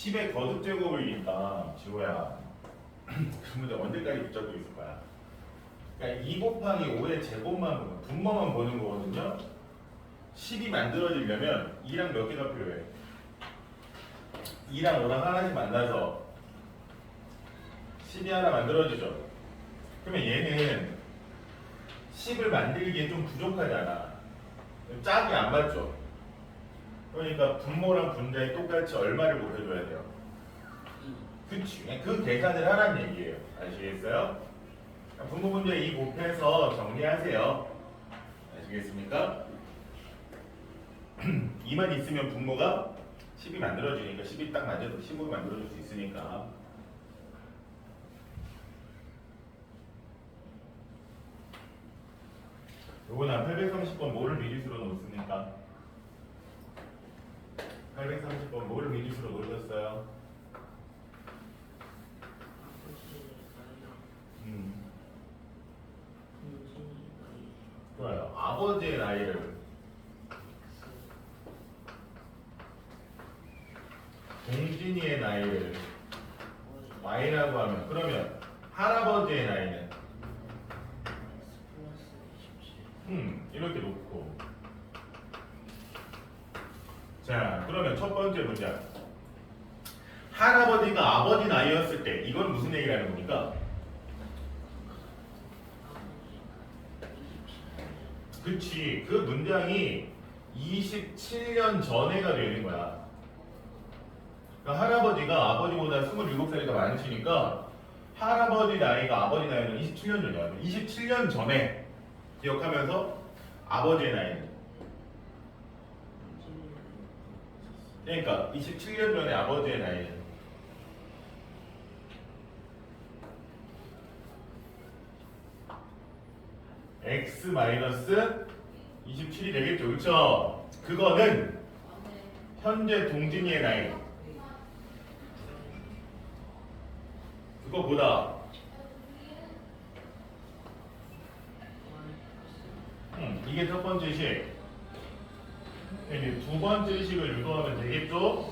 10의 거듭제곱이니까 지호야 그 문제 언제까지 붙잡고 있을 거야? 그러니까 2 곱하기 5의 제곱만 보면 분모만 보는 거거든요. 10이 만들어지려면 2랑 몇 개가 필요해? 2랑 5랑 하나씩 만나서 10이 하나 만들어지죠. 그러면 얘는 10을 만들기에 좀 부족하잖아. 짝이 안 맞죠. 그러니까 분모랑 분자에 똑같이 얼마를 곱해줘야 돼요? 그치. 그 계산을 하라는 얘기예요. 아시겠어요? 분모 분자 2 곱해서 정리하세요. 아시겠습니까? 2만 있으면 분모가 10이 만들어지니까 10이 딱 맞아도 10으로 만들어줄 수 있으니까. 요거는 830번 뭐를 미리수로 놓습니까? 830번 뭐를 미리수로 놓으셨어요? 좋아요. 아버지의 나이를 동진이의 나이를 y라고 하면 그러면 할아버지의 나이는 이렇게 놓고 자 그러면 첫 번째 문장 할아버지가 아버지 나이였을 때 이건 무슨 얘기를 하는 겁니까? 그치 그 문장이 27년 전에가 되는 거야. 그러니까 할아버지가 아버지보다 27살이 더 많으시니까 할아버지 나이가 아버지 나이는 27년 전이야. 27년 전에 기억하면서 아버지의 나이는 그러니까 27년 전에 아버지의 나이는 x 마이너스 27이 되겠죠. 그렇죠? 그거는 현재 동진이의 나이 그거보다 이게 첫 번째 식 이제 두 번째 식을 유도하면 되겠죠?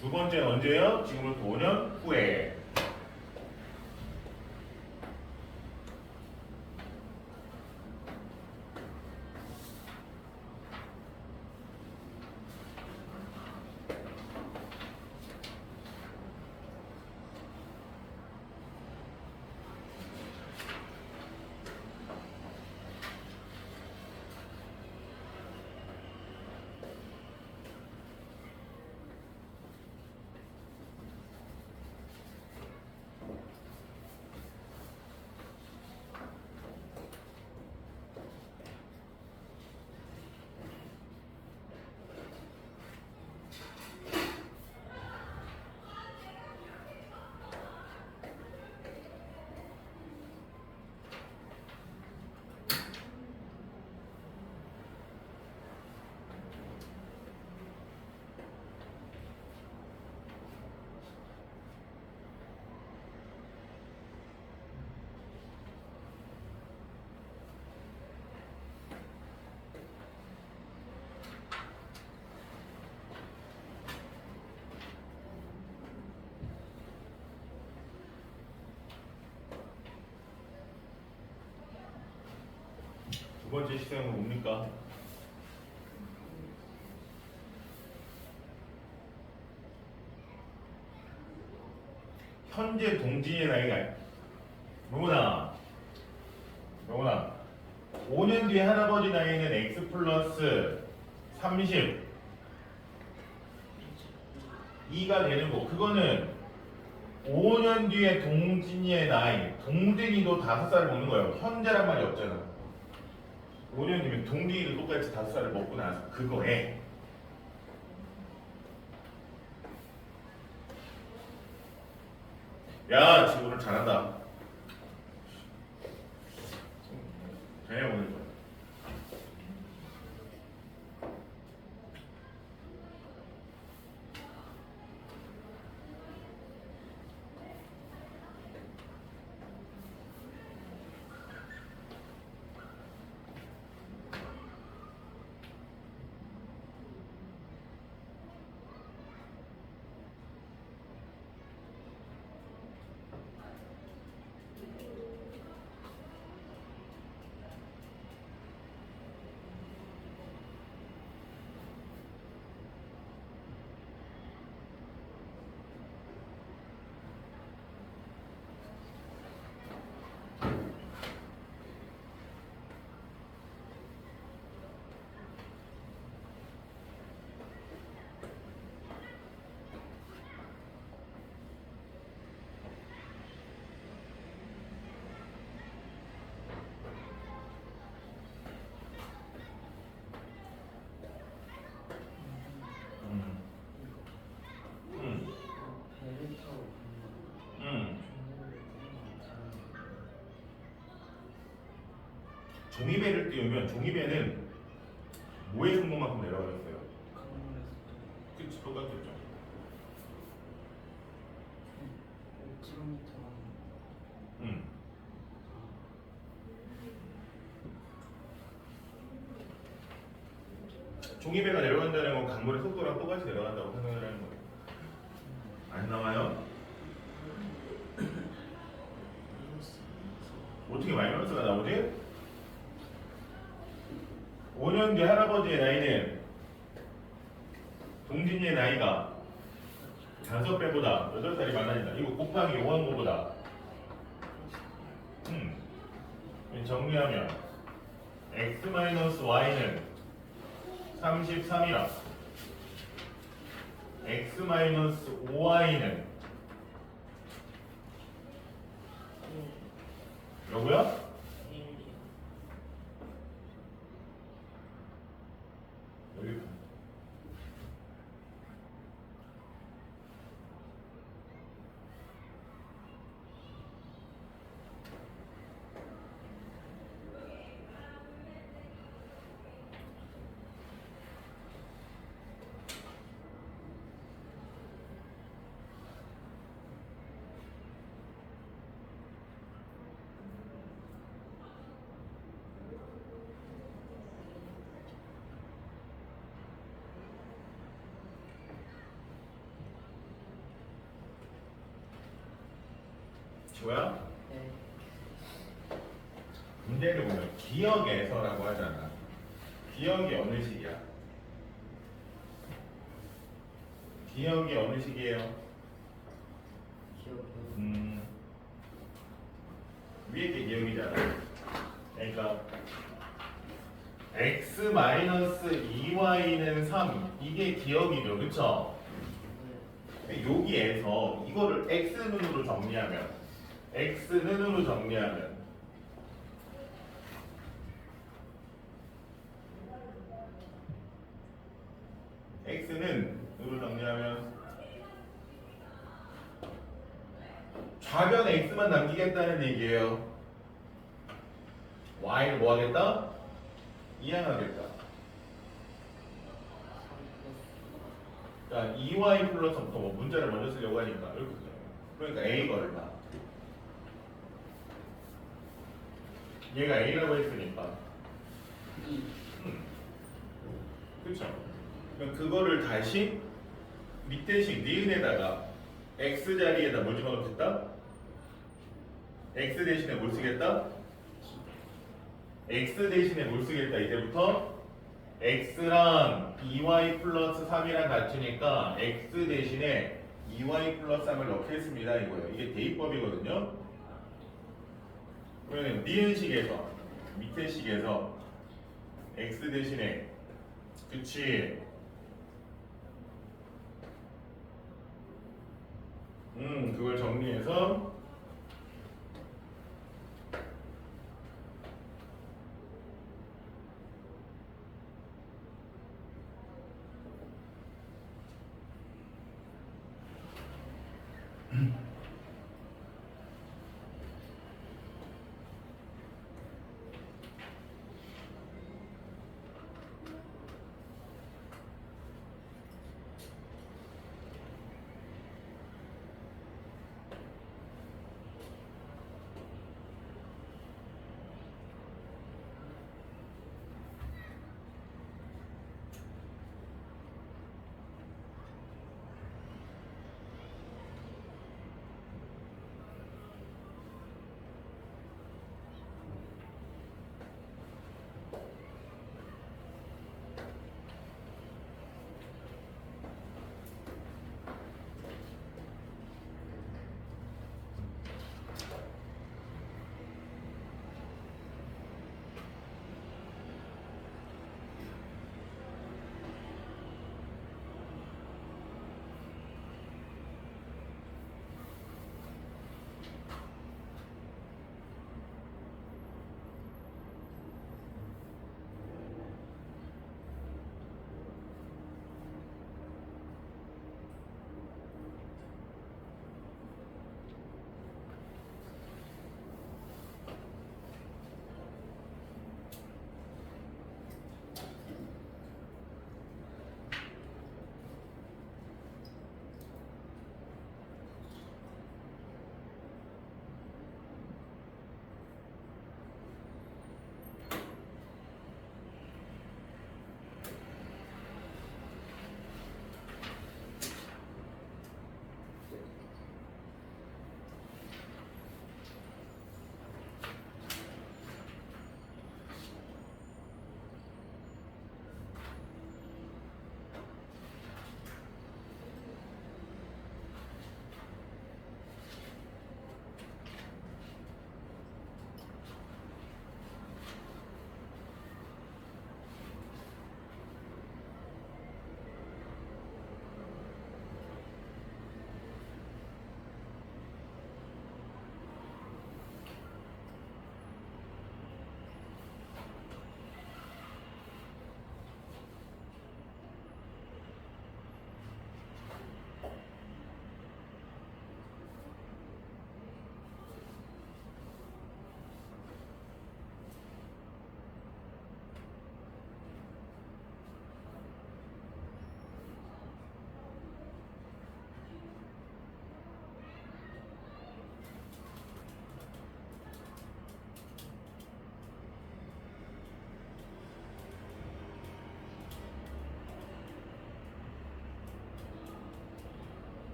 두 번째 언제요? 지금부터 5년 후에 두 번째 시생은 뭡니까? 현재 동진의 나이가 뭐구나 5년 뒤에 할아버지 나이는 x 플러스 30 2가 되는 거 그거는 5년 뒤에 동진이의 나이 동진이도 5살을 먹는 거예요. 현재란 말이 없잖아. 5년 뒤면 동진이도 똑같이 5살을 먹고 나서 그거에 야 지금 오늘 잘한다. 잘 오늘 좋아. 종이배를 띄우면 종이배는 뭐의 성분만큼 내려가겠어요? 강물에서 그치, 똑같겠죠. 5km 음. 종이배가 내려간다는 건 강물의 속도랑 똑같이 내려간다고 생각을 하는 거예요. 안 나와요? 어떻게 마이너스가 나오지? 5년 뒤 할아버지의 나이는 동진이의 나이가 5배보다 8살이 많아진다. 이거 곱하기 5한 거보다 정리하면 x-y는 33이라 x-5y는 뭐고요? 1이요. 여기 뭐야? 네. 문제를 보면 기억에서라고 하잖아. 기억이 어느 식이야? 기억이 어느 식이에요? 기억이요. 위에 게 기억이잖아. 그러니까 x-2y는 3 이게 기억이죠, 그쵸? 네. 여기에서 이거를 x는으로 정리하면 x는으로 정리하면 x는으로 정리하면 좌변 x만 남기겠다는 얘기예요. y를 뭐 하겠다? 이항하겠다. 그러니까 2y 플러스부터 뭐 문자를 먼저 쓰려고 하니까 이렇게 써요. 그러니까 a가 얼마? 얘가 a라고 했으니까 2. 그렇죠. 그럼 그거를 다시 밑대식 니은에다가 x 자리에다 뭘 집어넣겠다? x 대신에 뭘 쓰겠다? x 대신에 뭘 쓰겠다? 이제부터 x랑 2y 플러스 3이랑 같으니까 x 대신에 2y 플러스 3을 넣겠습니다 이거예요. 이게 대입법이거든요. 그러면 니은식에서 밑에 식에서 x 대신에 그치 그걸 정리해서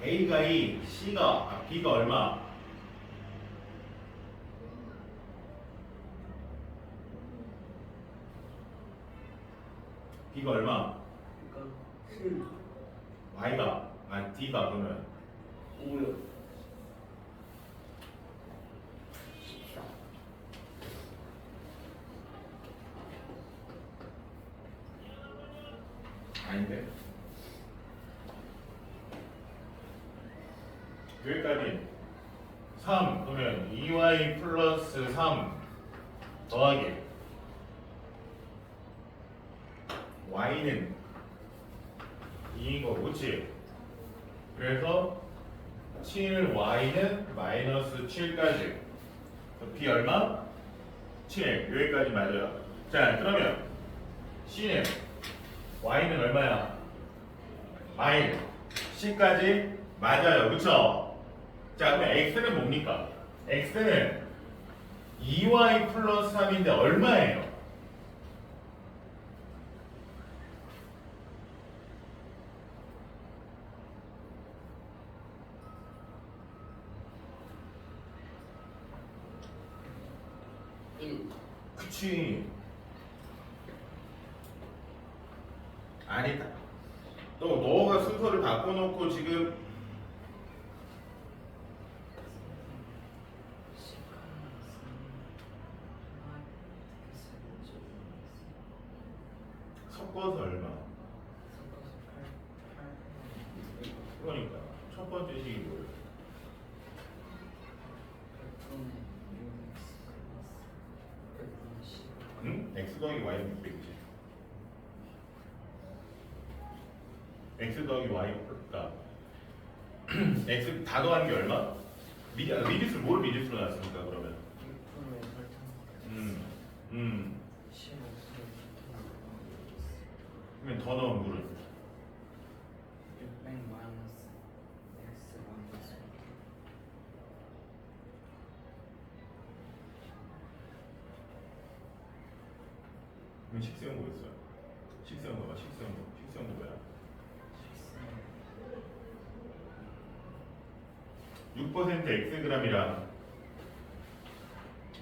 A가 2, C가 B가 얼마? B가 얼마? 이거 7 Y가 D가 그러면 5요 14 아닌데 여기까지 3 그러면 2y 플러스 3 더하기 y는 2인 거고 그치? 그래서 7y는 마이너스 7까지 b 얼마? 7 여기까지 맞아요. 자 그러면 c는 y는 얼마야? 마일 c까지 맞아요 그쵸? 자 그럼 x는 뭡니까? x는 2y 플러스 3인데 얼마예요? 그치. 아니다. 또 너가 순서를 바꿔놓고 지금 섞어서 얼마? 그러니까 첫 번째 식이 뭐예요? 응? x 더하기 y는 600이지. x 더하기 y 그러니까 x 다 더한 게 얼마? 미지수 뭘 미지수로 놨습니까 그러면? 그러면 더 넣은 물은? 그럼 식세운 뭐였어요? 식세운 거봐 식세운 거 뭐야? 6% xg이랑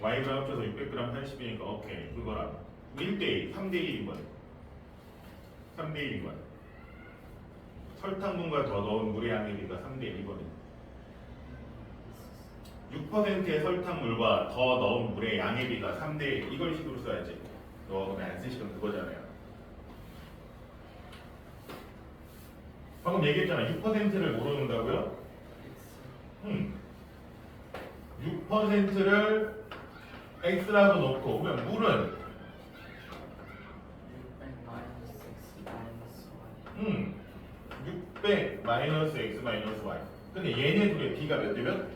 yg 합쳐서 600g 80이니까 오케이 그거랑 1대1 3대1인 거야 3대1인 거야 설탕분과 더 넣은 물의 양이니까 3대1이거든 6%의 설탕물과 더 넣은 물의 양의 비가 3대1 이걸 식으로 써야지 너 그냥 안 쓰시던 그거잖아요 방금 얘기했잖아 6%를 모르는다고요? 6%를 x라고 놓고 그러면 물은 600 마이너스 x 마이너스 y 근데 얘네 둘의 b가 몇 대면?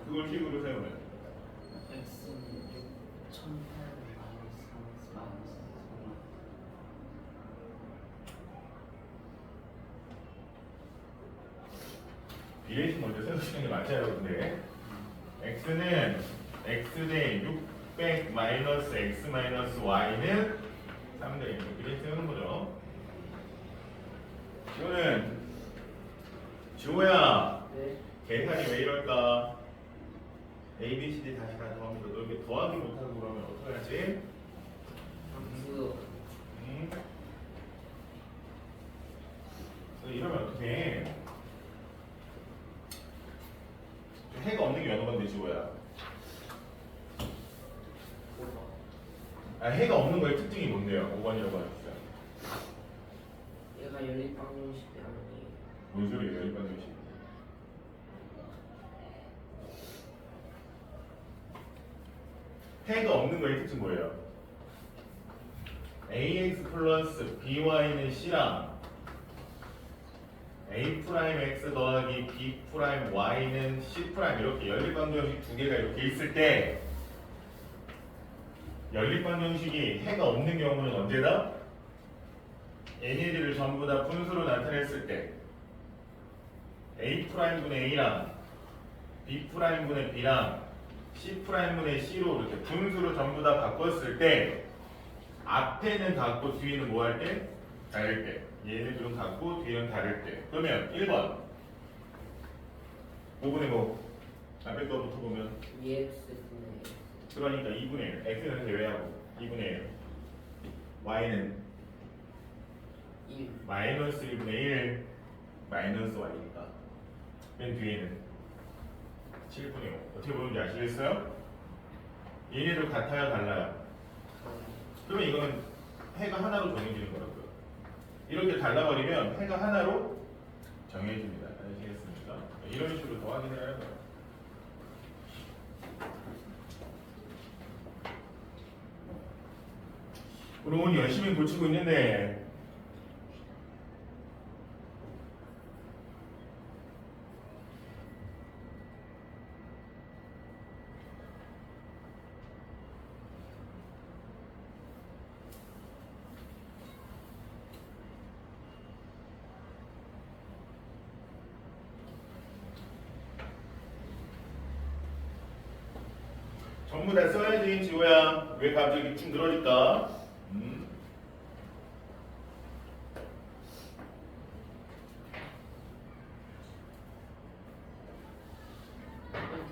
그걸 식으로 세우면 비례식 먼저 세우시는 게 맞아요 근데 x는 x 대 600 마이너스 x 마이너스 y는 3대 1 이렇게 세우는 거죠 이거는 지호야 계산이 왜 이럴까 A, B, C, D 다시 다 더하면서 너 이렇게 더하기 못하고 그러면 어떡하지? 이러면 어떡해 해가 없는 게 어느 건데 지호야 해가 없는 거의 특징이 뭔데요? 5번이라고 하셨어요 얘가 연립방정식이 아니에요. 뭔 소리예요? 연립방정식 해가 없는 거의 특징 뭐예요? ax 플러스 by는 c랑 a 프라임 x 더하기 b 프라임 y는 c 프라임 이렇게 연립방정식 두 개가 이렇게 있을 때 연립방정식이 해가 없는 경우는 언제다? 얘네들을 전부 다 분수로 나타냈을 때 a 프라임분의 a랑 b 프라임분의 b랑 c 프라임분의 c로 이렇게 분수로 전부 다 바꿨을 때 앞에는 같고 뒤에는 뭐 할 때? 다를 때 얘네들은 같고 뒤에는 다를 때 그러면 1번 5분의 뭐 앞에 거부터 보면 EX분의 그러니까 2분의 1 x는 제외하고 2분의 1 y는 1 마이너스 1분의 1 마이너스 y니까 맨 뒤에는 7분의 5 어떻게 보는지 아시겠어요? 얘네들 같아요 달라요? 그러면 이거는 해가 하나로 정해지는 거라고요. 이렇게 달라버리면 해가 하나로 정해집니다. 아시겠습니까? 이런 식으로 더 확인을 하는 거예요. 우리 오늘 열심히 고치고 있는데 전부 다 써야지 지호야. 왜 갑자기 쭉 늘어질까?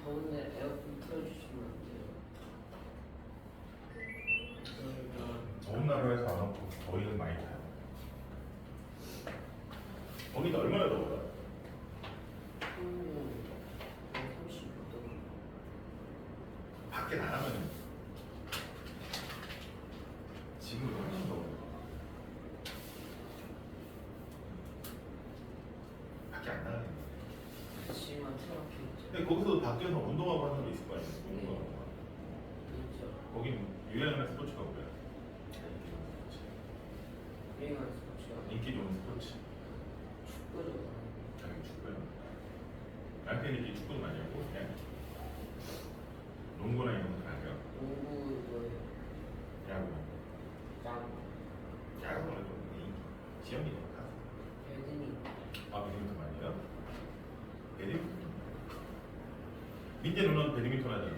더운데 에어컨 틀어주시면 안 돼요? 더운 나라에서 안 왔고 더위는 많이 타요. 거기는 얼마나 더워요? 한국 35도 밖에 나가면 지금은 훨씬 더워요. 밖에 안 나가요. 아침만 틀어놓겠죠. 근데 거기서 밖에서 운동하고 하는 사람도 있을 거 아니에요? 운동하고. 있죠. 거긴 유행하는 스포츠가 뭐야? 유행하는 스포츠가 인기 좋은 스포츠. 축구죠. 당연히 축구요. 남편이 축구는 많이 하고 그냥 농구나 이런 것도 안 해요. 농구 뭐예요? 야구. 짱 야구는 좀 지연이 가. 배드민턴 아 배드민턴 많이 해요? 배드민턴. 민재 누나는 배드민턴 하잖아.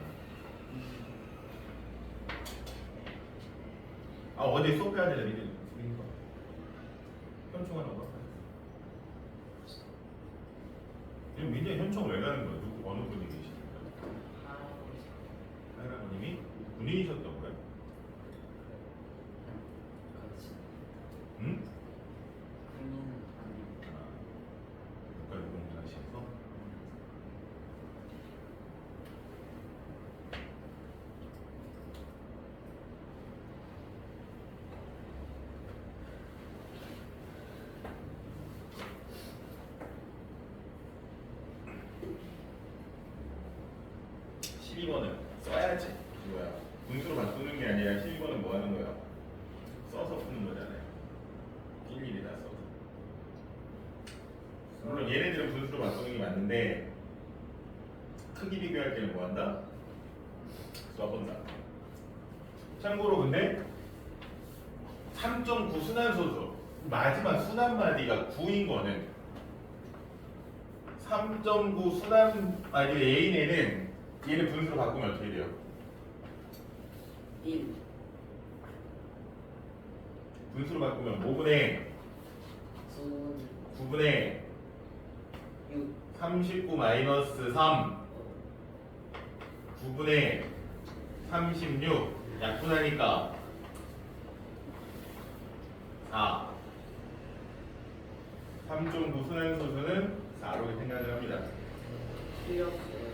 아 어제 수업 해야 되잖아 민재 배드민턴. 현충하는 거. 지금 민재 현충 왜 가는 거야? 누구 어느 분이 계십니까? 할아버지 할아버님이 군인이셨던 거예요? 같이 응? 군인은 아니고 국가유공군 하셔서 (12번은) 써야지 이거야. 분수로 바꾸는 게 아니라 12번은 뭐 하는 거야? 써서 푸는 거잖아요. 일일이 다 써서. 물론 얘네들은 분수로 바꾸는 게 맞는데 크기 비교할 때는 뭐 한다? 써본다. 참고로 근데 3.9 순환소수 마지막 순환 마디가 9인 거는 3.9 순환 마디 A에는 얘는 분수로 바꾸면 어떻게 돼요? 1 분수로 바꾸면 5분의 9분의 6 39 마이너스 3 9분의 36 약분하니까 4 3.9 순환소수는 4로 생각을 합니다. 틀렸어요.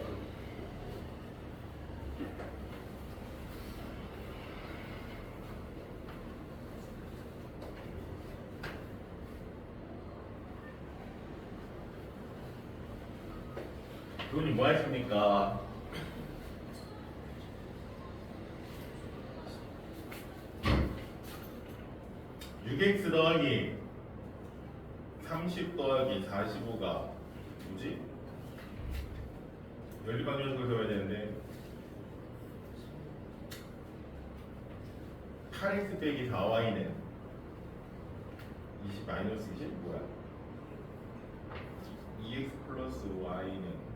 그분이 뭐 하십니까? (6x) 더하기 30 더하기 45가 뭐지? 연립방정식을 세워야 되는데 8x 빼기 4y는 20 마이너스 20 뭐야? 2x 플러스 y는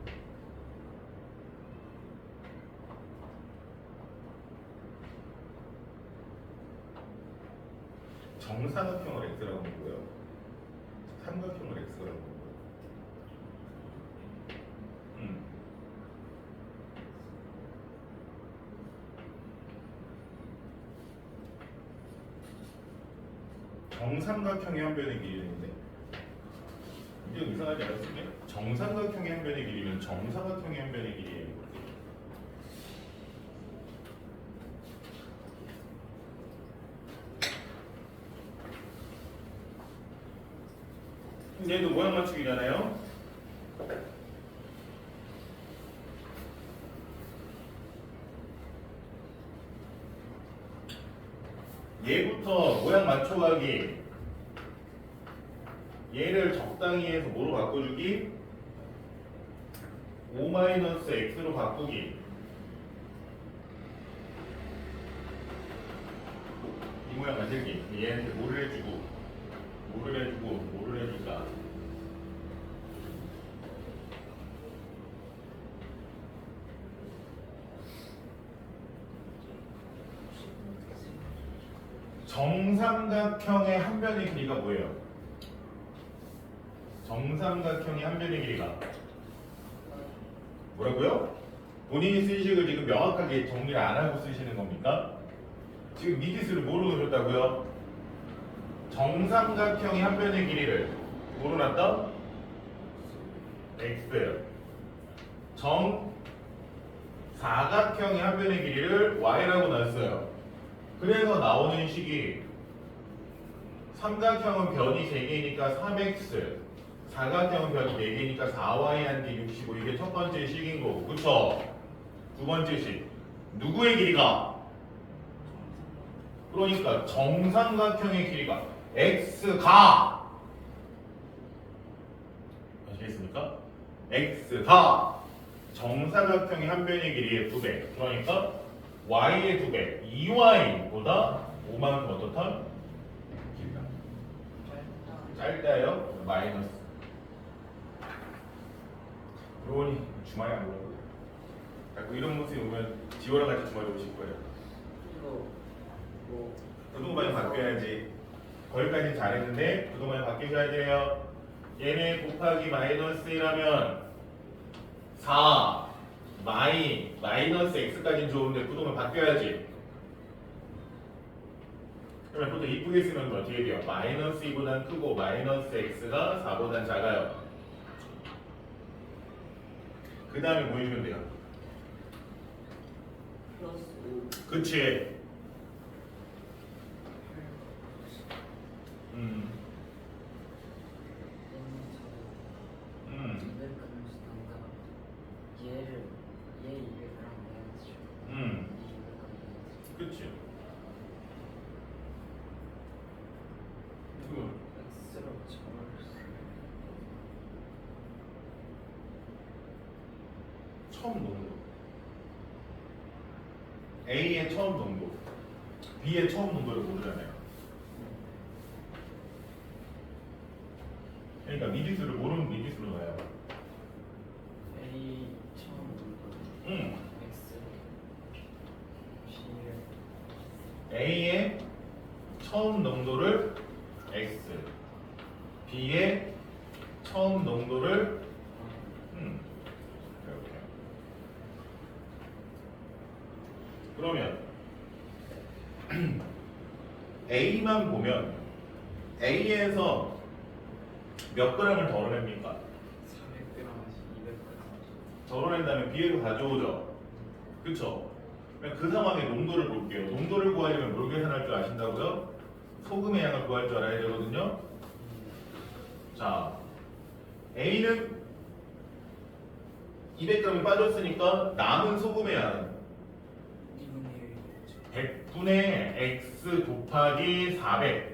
정사각형을 x라고 하고요. 삼각형을 x라고 하고요. 정삼각형의 한 변의 길이인데 이게 이상하지 않았을까? 정삼각형의 한 변의 길이면 정사각형의 한 변의 길이에요. 얘도 모양 맞추기잖아요. 얘부터 모양 맞춰가기, 얘를 적당히 해서 뭐로 바꿔주기? 5-x로 바꾸기. 이 모양 만들기. 얘한테 뭐를 해주고 뭐를 해줄까? 정삼각형의 한 변의 길이가 뭐예요? 정삼각형의 한 변의 길이가 뭐라고요? 본인이 쓴 식을 지금 명확하게 정리를 안 하고 쓰시는 겁니까? 지금 미지수를 뭐로 놓으셨다고요? 정삼각형의 한 변의 길이를 뭐로 놨다? x. 정사각형의 한 변의 길이를 y라고 놨어요. 그래서 나오는 식이 삼각형은 변이 3개니까 3x, 사각형은 변이 4개니까 4y 한 개 65. 이게 첫 번째 식인 거고, 그쵸? 두 번째 식 누구의 길이가? 그러니까 정삼각형의 길이가 x가, 아시겠습니까? x가 정사각형의 한 변의 길이의 2배, 그러니까 y의 2배, 2y보다 5만큼 어떻다? 길다. 짧다요? 마이너스. 그러니 주말에 안 오고 자꾸 이런 모습이 오면 지호랑 같이 주말에 오실 거예요. 이거 뭐 부동반이 바뀌어야지. 거기까지 잘했는데 부동반이 바뀌셔야 돼요. 얘네 곱하기 마이너스 1하면 4 마이너스 x까지는 좋은데 부동반 바뀌어야지. 그러면 보통 이쁘게 쓰면 어떻게 돼요? 마이너스 2보단 크고 마이너스 x가 4보단 작아요. 그 다음에 뭐 해주면 돼요? 플러스 5 그치? 얘를 얘 200g 내야죠. 그치? x로 적어줬어요. 처음 농도 A의 처음 농도 B의 처음 농도를 모르잖아요. 그러니까 미지수를 모르는 미지수로 넣어요. A 처음 농도 x B를 A의 처음 농도를 X, B의 처음 농도를 이렇게. 그러면 A만 보면 A에서 몇 g을 덜어냅니까? 400g에서 200g. 덜어낸 다음에 B로 가져오죠. 그쵸? 그럼 그 상황의 농도를 볼게요. 농도를 구하려면 뭘 계산할 줄 아신다고요? 소금의 양을 구할 줄 알아야 되거든요. 자, A는 200g이 빠졌으니까 남은 소금의 양은 100분의 x 곱하기 400.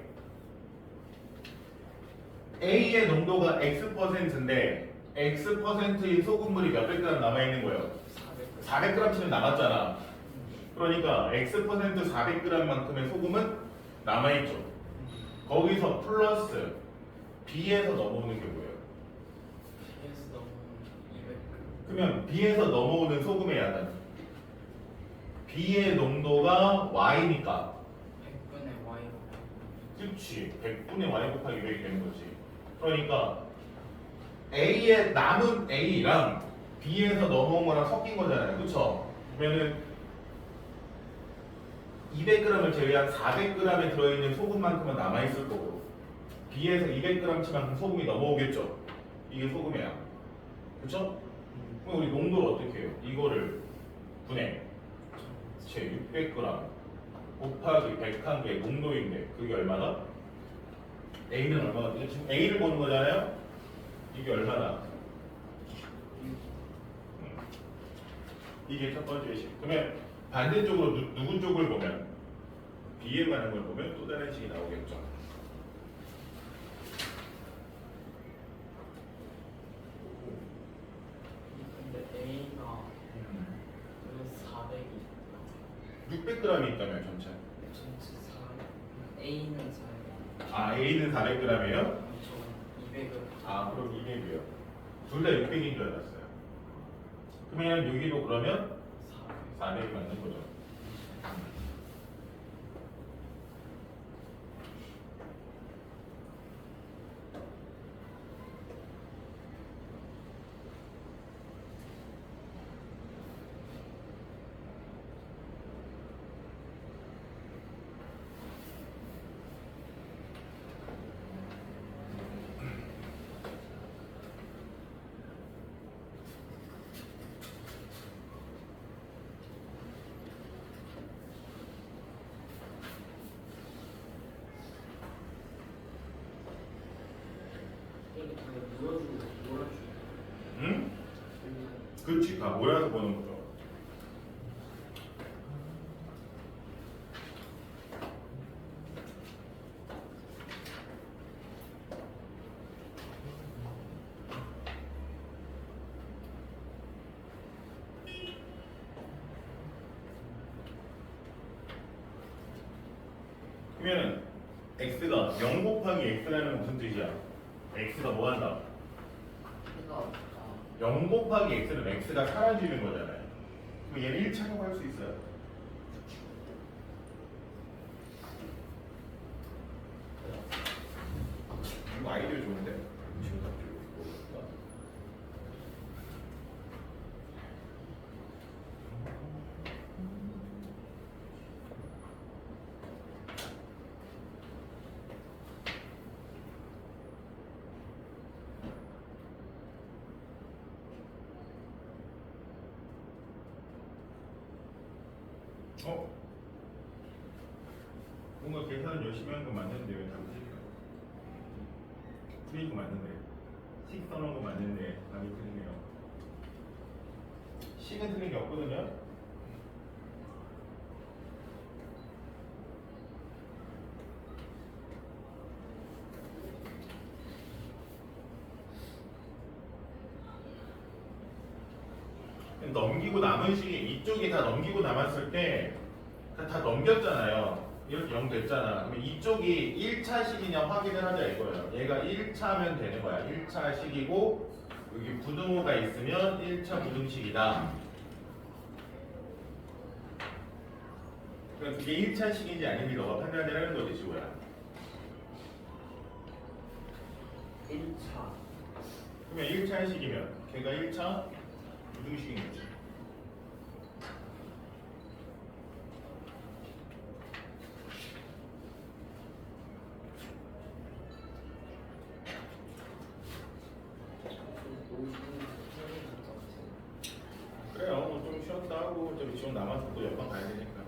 A의 농도가 x%인데 x%의 소금물이 몇백 g 남아있는 거예요? 400g쯤 남았잖아. 그러니까 x% 400g만큼의 소금은 남아있죠. 거기서 플러스 B에서 넘어오는 게 뭐예요? B에서 넘어오는 200g. 그러면 B에서 넘어오는 소금의 양은 B의 농도가 Y니까 100분의 y. 그렇지 100분의 Y 곱하기 100이 되는 거지. 그러니까 A의 남은 A랑 B에서 넘어온 거랑 섞인 거잖아요. 그쵸? 그러면은 200g을 제외한 400g에 들어있는 소금만큼은 남아있을 거고 B에서 200g치만큼 소금이 넘어오겠죠. 이게 소금이야. 그쵸? 그럼 우리 농도를 어떻게 해요? 이거를 분해 제 600g 곱하기 100한 개 농도인데 그게 얼마나? A는 얼마나? 지금 A를 보는 거잖아요? 이게 얼마나? 이게 첫 번째 식. 그러면 반대쪽으로 누구 쪽을 보면 B에 가는 걸 보면 또 다른 식이 나오겠죠. 근데 A가 왜 400이 600g이 있다면 전체. 전체 400 A는 400 아 A는 400g이에요? 저 200을 아 그럼 200이요. 둘 다 600인 줄 알았어요. 그러면 여기도 그러면 400이 맞는 거죠. 응? 그렇지. 다 모여서 보는 거죠. 그러면 x가 0 곱하기 x라는 무슨 뜻이야? x가 뭐 한다? 0 곱하기 x는 x가 사라지는 거잖아요. 그럼 얘는 1차라고 할 수 있어요. 이거 아이디어 좋은데? 지금 갑자기 모르겠다. 뭔가 계산을 열심히 하는 거 맞는데 왜 답이 틀릴까? 틀린 거 맞는데 식 써놓은 거 맞는데 답이 틀리네요. 식은 틀린 게 없거든요. 넘기고 남은 식이 이쪽이 다 넘기고 남았을 때 다 넘겼잖아요. 이렇게 0 됐잖아. 그러면 이쪽이 1차 식이냐 확인을 하자 이거예요. 얘가 1차면 되는 거야. 1차 식이고 여기 부등호가 있으면 1차 부등식이다. 그럼 그게 1차 식인지 아닌지 너가 판단을 하는 거지 지호야. 1차 그러면 1차 식이면 걔가 1차 부등식인 거지. 그래요. 좀 쉬었다 하고 좀 지금 남아서 또 옆방 가야 되니까.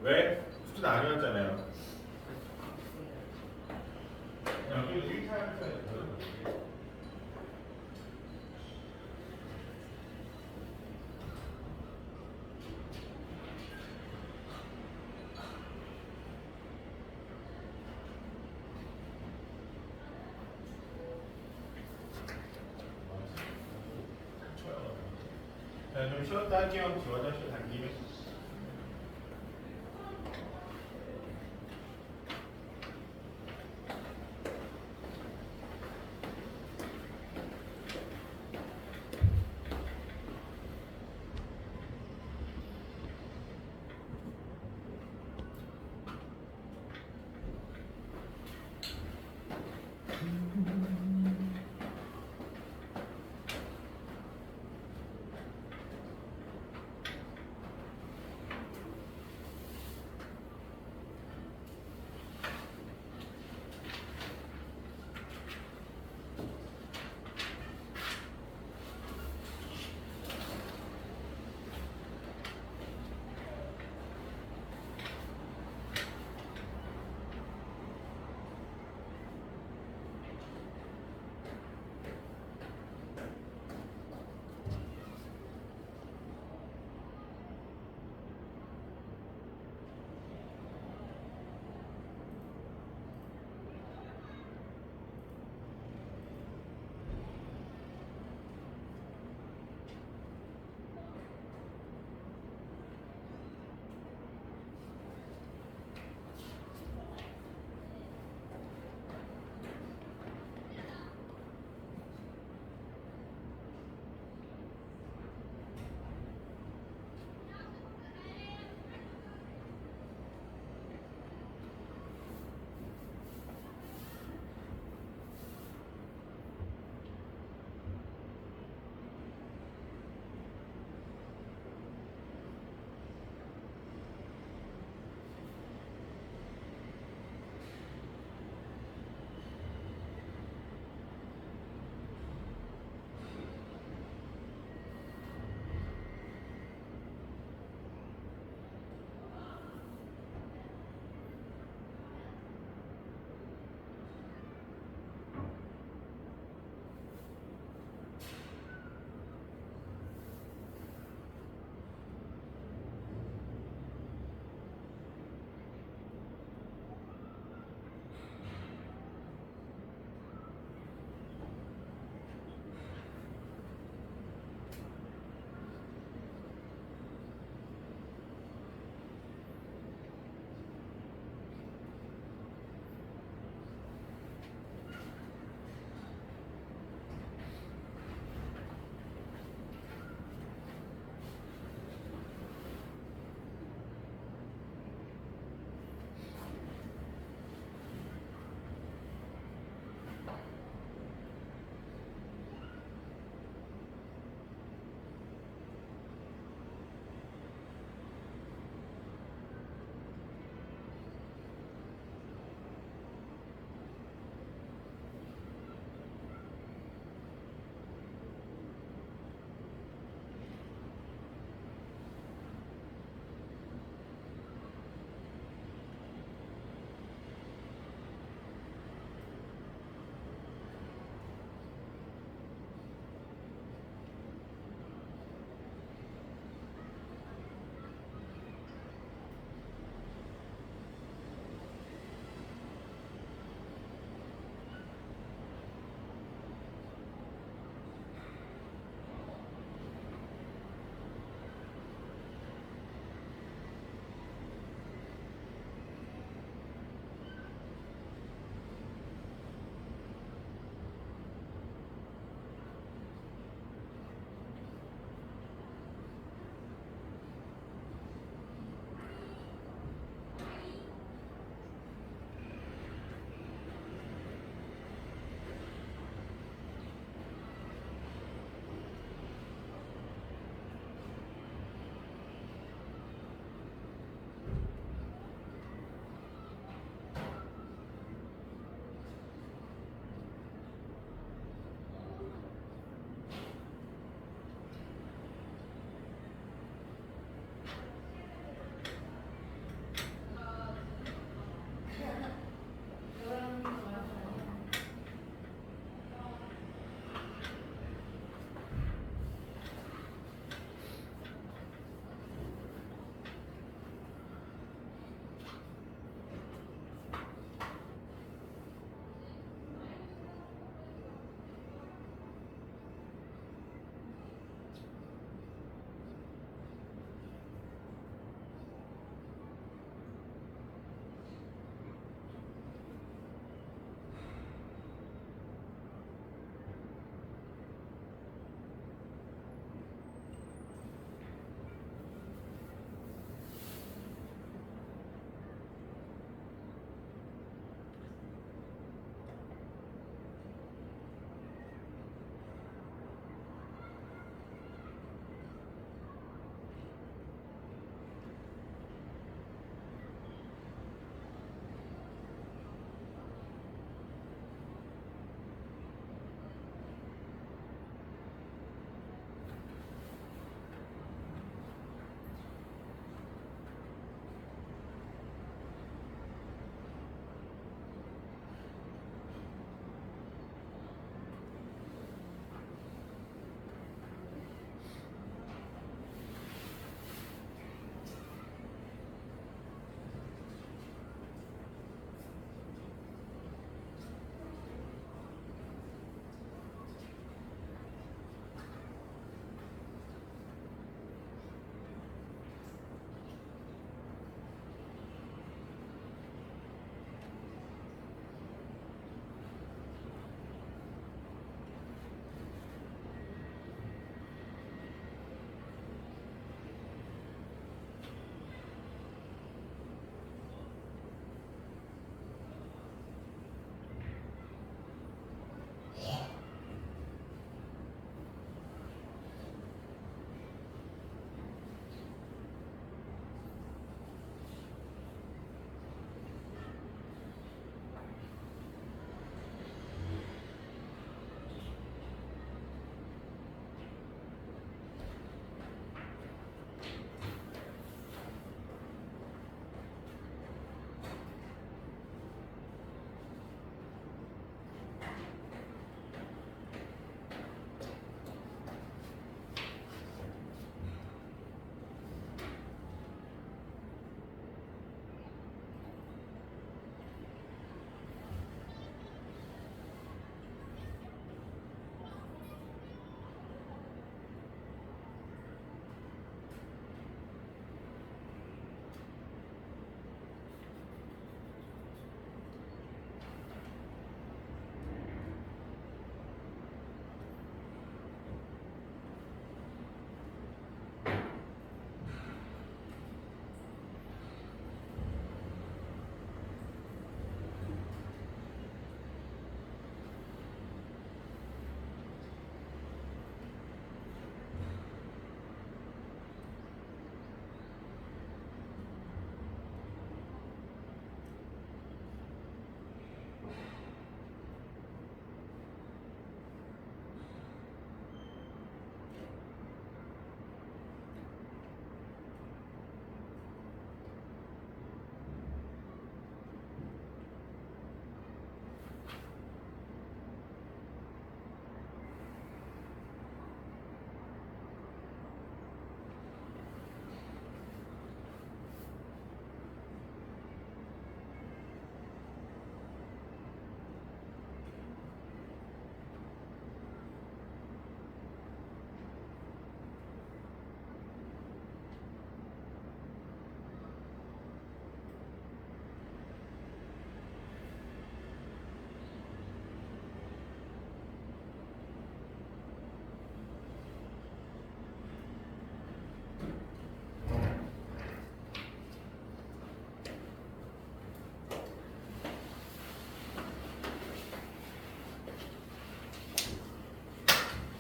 왜? 숙제도 안 해왔잖아요. 그냥 또 1차 했어야 좀 쉬었다 할게요. 지금 화장실 간 김에.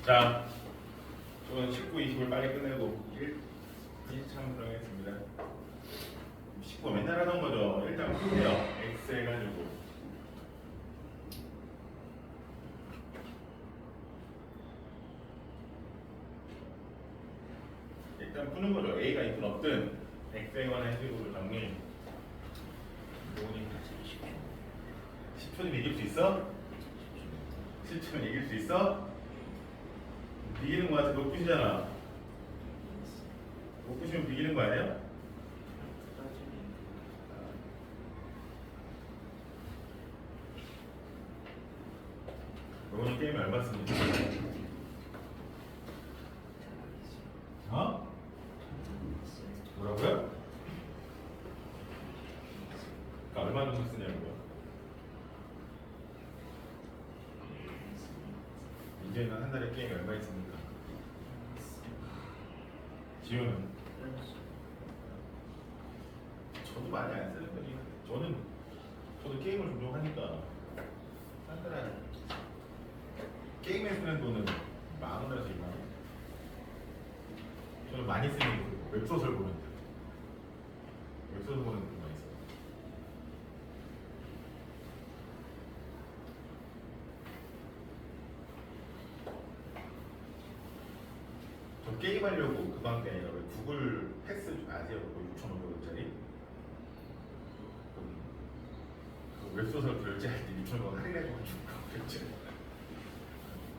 자, 저는 19, 20을 빨리 끝내고 1참 들어가겠습니다. 19 맨날 하던 거죠. 일단 풀게요. X 해가지고. 일단 푸는 거죠. A가 있든 없든 X에 관한 식으로 정리. 뭐니? 10초는 이길 수 있어? 10초는 이길 수 있어? 비기는 거 같아. 못 푸시잖아. 못 푸시면 비기는 거 아니야? 로운이 게임에 얼마 씁니까? 어? 뭐라고요? 그러니까 얼마 정도 쓰냐고요? 이제는 한 달에 게임 얼마 있습니까? 지우는? 저도 많이 안 쓰는 편이에요. 저도 게임을 종종 하니까 한 달에 게임에 쓰는 돈은 10,000원에서 20,000원. 저는 많이 쓰는 그 웹소설 보는 데. 웹소설 보는 데 많이 써요. 저 게임하려고 그거 한 게 아니라 왜 구글 패스 좀 아세요? 그거 6,500원짜리? 그 웹소설 결제할 때 6,500원 할인해가지고 결제.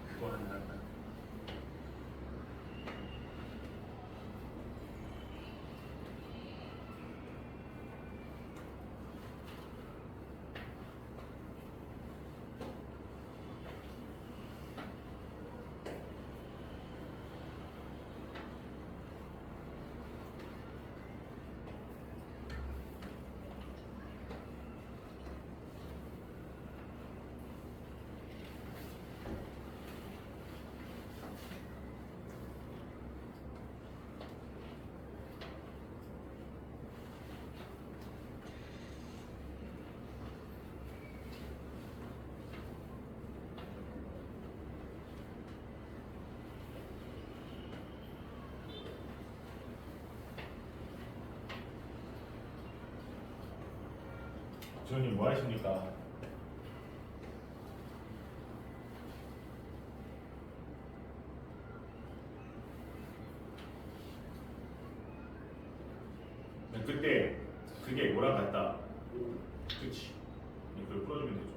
그거 하나 한다. 주원님 뭐 하십니까? 그때 그게 뭐랑 같다. 그치? 그걸 풀어주면 되죠.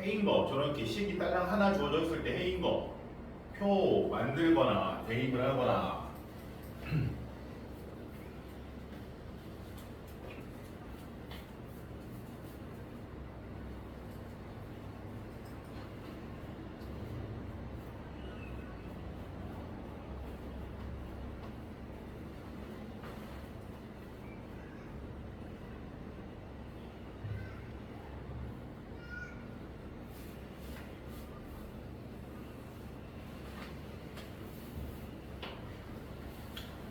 해인 거 저렇게 식이 딸랑 하나 주어져 있을 때 해인 거 표 만들거나 대입을 하거나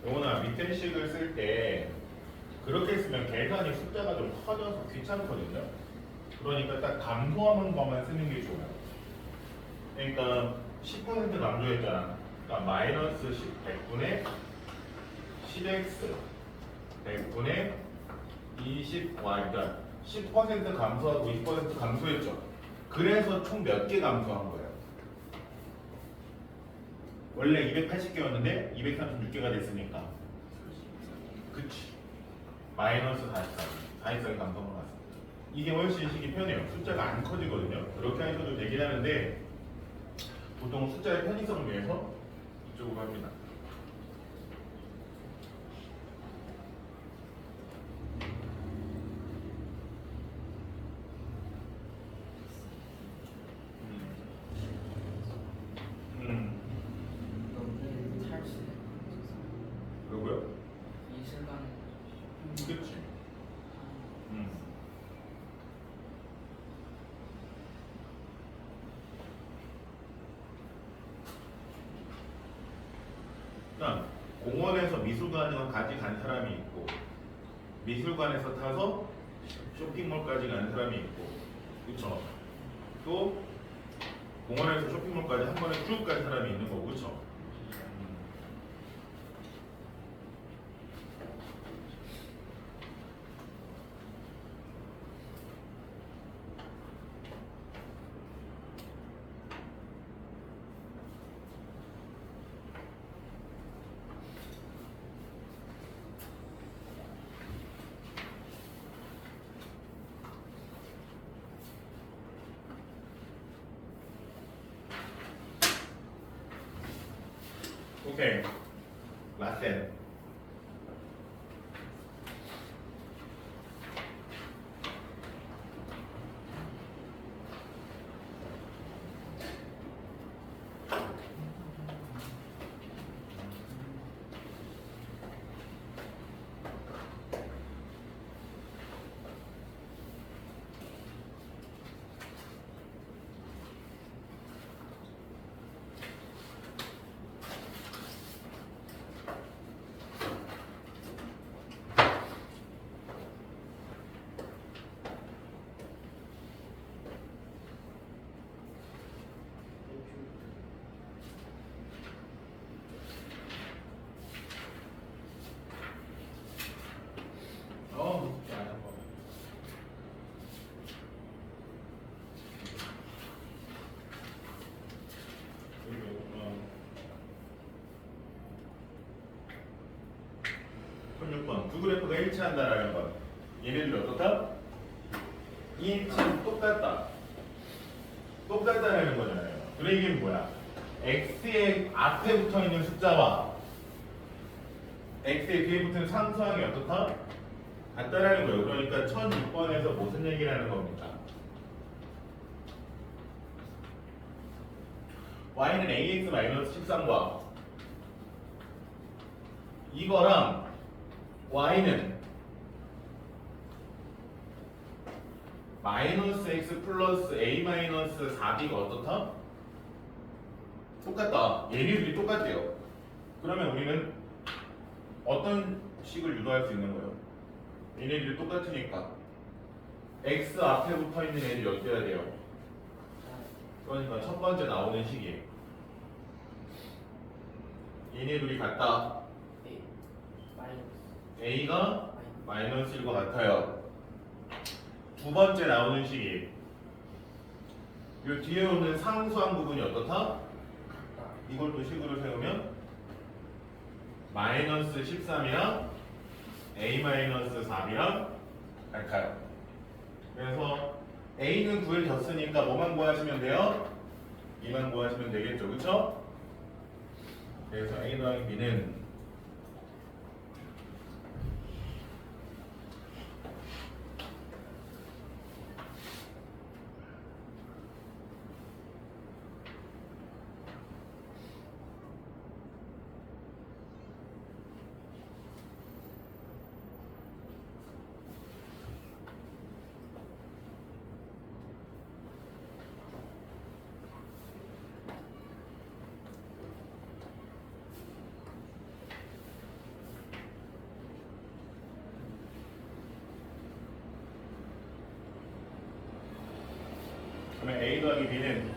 영훈아 밑에 식을 쓸 때 그렇게 쓰면 계산이 숫자가 좀 커져서 귀찮거든요. 그러니까 딱 감소하는 것만 쓰는 게 좋아요. 그러니까 10% 감소했잖아. 그러니까 마이너스 10, 100분의 10x 100분의 20y 그러니까 10% 감소하고 20% 감소했죠. 그래서 총 몇 개 감소한 거예요? 원래 280개였는데 236개가 됐으니까 그치 마이너스 44개 감소한 것 같습니다. 이게 훨씬 식이 편해요. 숫자가 안 커지거든요. 그렇게 하셔도 되긴 하는데 보통 숫자의 편의성을 위해서 이쪽으로 합니다. 너는 탈수. 그러고요? 이 시간. 그치. 그러니까 공원에서 미술관까지 간 사람이 있고 미술관에서 타서 쇼핑몰까지 간 사람이 있고 그쵸? 또 공원에서 쇼핑몰까지 한 번에 쭉 간 사람이 있는 거고 그쵸? 오케이 라센 두 그래프가 일치한다라는 건 얘네들이 어떻다? 일치는 똑같다. 똑같다라는 거잖아요. 그래 이게 뭐야? x의 앞에 붙어 있는 숫자와 x의 뒤에 붙은 상수항이 어떻다? 같다라는 거예요. 그러니까 1006번에서 무슨 얘기를 하는 겁니까? y는 ax-13과 이거랑 y는 마이너스 x 플러스 a-4b가 어떻다? 똑같다. 얘네들이 똑같대요. 그러면 우리는 어떤 식을 유도할 수 있는 거예요? 얘네들이 똑같으니까 x 앞에 붙어 있는 애들이 어때야 돼요? 그러니까 첫 번째 나오는 식이 얘네들이 같다. a가 마이너스 1과 같아요. 두 번째 나오는 식이 이 뒤에 오는 상수항 부분이 어떻다? 이걸 또 식으로 세우면 마이너스 13이랑 a-4b랑 같아요. 그래서 a는 구해졌으니까 뭐만 구하시면 돼요? 2만 구하시면 되겠죠. 그쵸? 그래서 A 더하기 B는 그러면 A 더하기 B는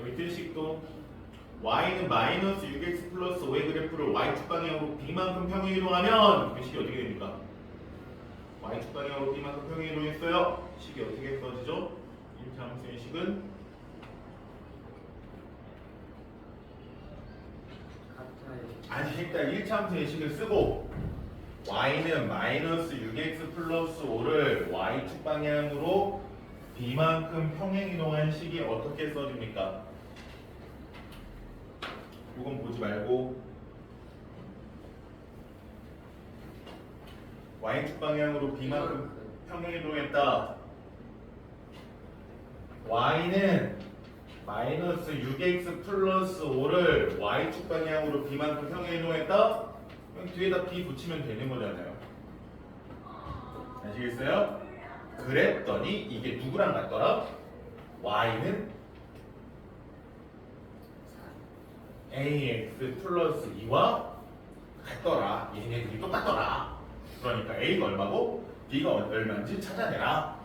여기 뜻식도 y는 마이너스 6x 플러스 5의 그래프를 y축 방향으로 b만큼 평행 이동하면 그 식이 어떻게 됩니까? y축 방향으로 b만큼 평행 이동했어요. 식이 어떻게 써지죠? 1차 함수의 식은 같아요. 아니 일단 1차 함수의 식을 쓰고 y는 마이너스 6x 플러스 5를 y축 방향으로 b만큼 평행 이동한 식이 어떻게 써집니까? 이건 보지 말고 y축 방향으로 b만큼 평행 이동했다. y는 마이너스 6x 플러스 5를 y축 방향으로 b만큼 평행 이동했다. 그럼 뒤에다 b 붙이면 되는 거잖아요. 아시겠어요? 그랬더니 이게 누구랑 같더라? y는 ax 플러스 2와 같더라. 얘네들이 똑같더라. 그러니까 a가 얼마고 b가 얼마인지 찾아내라.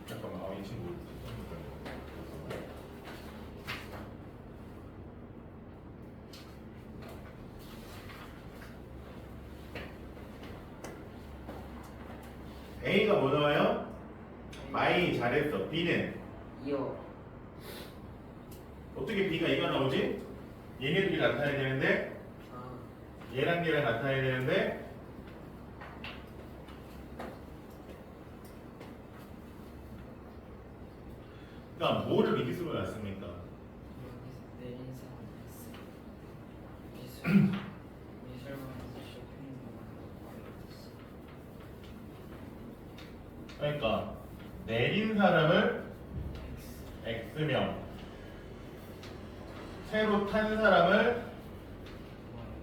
잠깐만, 이 친구. A가 뭐 나와요? 마이 잘했어. B는 2요. 어떻게 B가 이거 나오지? 얘네들이 나타나야 되는데 아, 얘랑 얘랑 나타나야 되는데 그러니까 뭐를 미리 쓰고 났습니까? 여기서 내린 사람 있어. 미술관에서 쇼핑몰 있어. 그러니까 내린 사람을 X. X명, 새로 탄 사람을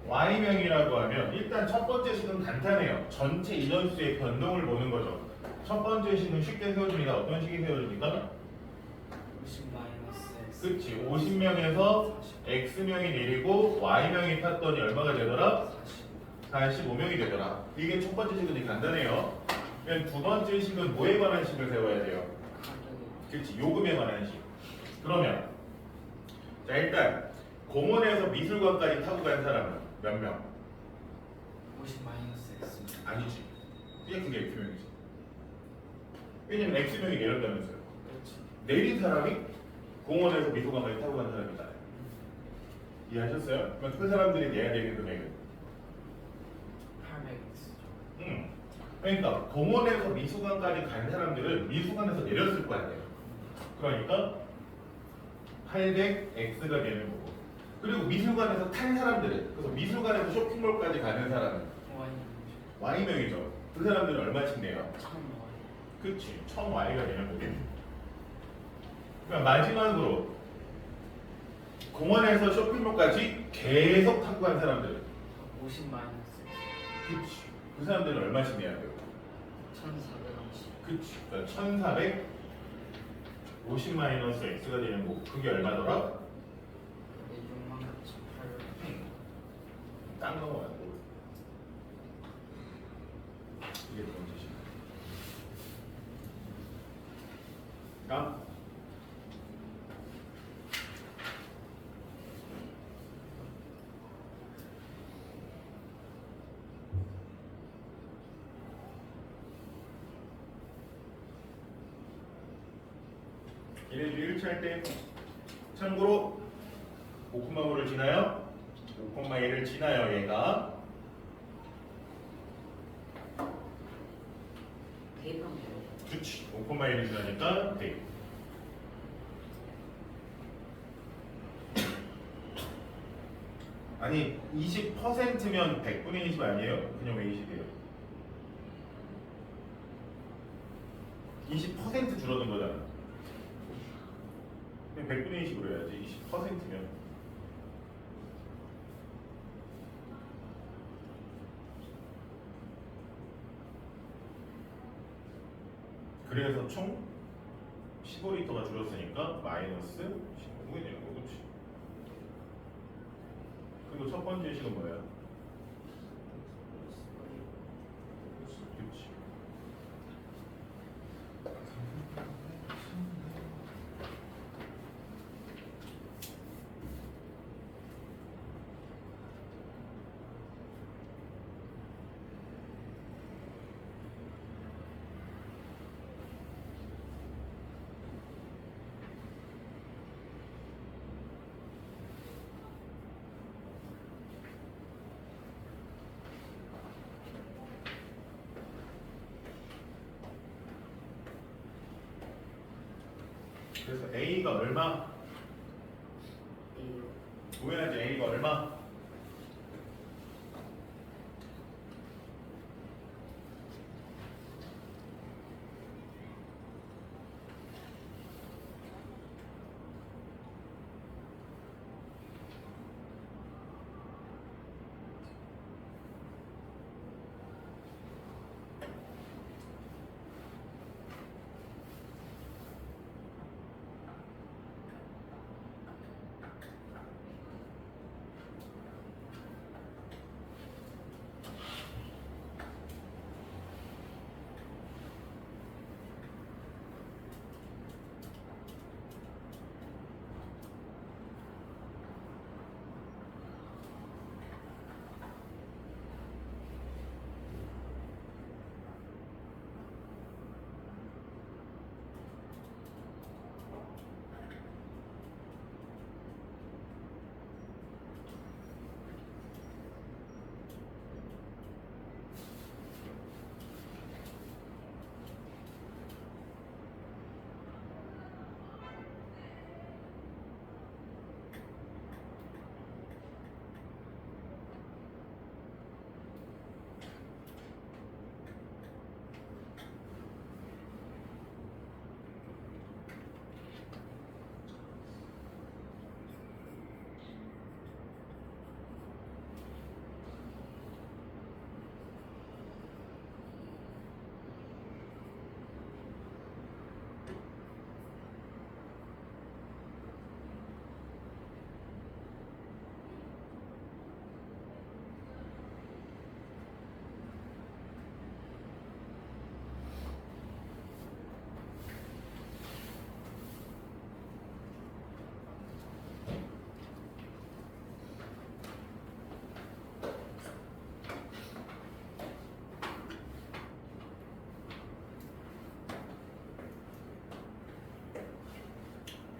Y명이라고 하면 일단 첫 번째 식은 간단해요. 전체 인원수의 변동을 보는 거죠. 첫 번째 식은 쉽게 세워집니다. 어떤 식이 세워집니까? 50 마이너스 X. 그치. 50명에서 X명이 내리고 Y명이 탔더니 얼마가 되더라? 한 15명이 되더라. 이게 첫 번째 식은 되게 간단해요. 그럼 두 번째 식은 뭐에 관한 식을 세워야 돼요? 가격이 그렇지, 요금에 관한 식. 그러면 자 일단 공원에서 미술관까지 타고 간 사람은 몇 명? 50 마이너스 X. 아니지. 그냥 그게 X명이지. 왜냐면 X명이 내렸다면서요. 그렇지. 내린 사람이 공원에서 미술관까지 타고 간 사람이잖아요. 이해하셨어요? 그럼 그 사람들이 내야 되는 금액은 800X. 그러니까 공원에서 미술관까지 간 사람들은 미술관에서 내렸을 거 아니에요. 그러니까 800X가 되는 거고. 그리고 미술관에서 탄 사람들은, 그래서 미술관에서 쇼핑몰까지 가는 사람은 Y Y명이죠. 그 사람들은 얼마씩 내요? 1000Y. 그치, 1000Y가 되는 거고. 그러니까 마지막으로 공원에서 쇼핑몰까지 계속 타고 간 사람들은 50 마이너스 X. 그치, 그 사람들은 얼마씩 내야 돼요? 1450. 그치, 그러니까 1450 마이너스 X가 되는 거고. 그게 얼마더라? 69,800. 딴 거 말고 이게 두 번째 시간. 다음. 얘네들이 1차 할 때 참고로 5,5를 지나요? 5,1을 지나요 얘가. 대입하면 돼요. 그치, 5,1을 지나니까 돼. 아니 20%면 100분의 20 아니에요? 그냥 왜 20이에요? 20% 줄어든 거잖아. 그냥 100분의 20으로 해야지. 20%면 그래서 총 15리터가 줄었으니까 마이너스 15분이 되는 거. 그치? 그리고 첫 번째 식은 뭐야? 그치. 그래서 A가 얼마? 구해야지. A가 얼마?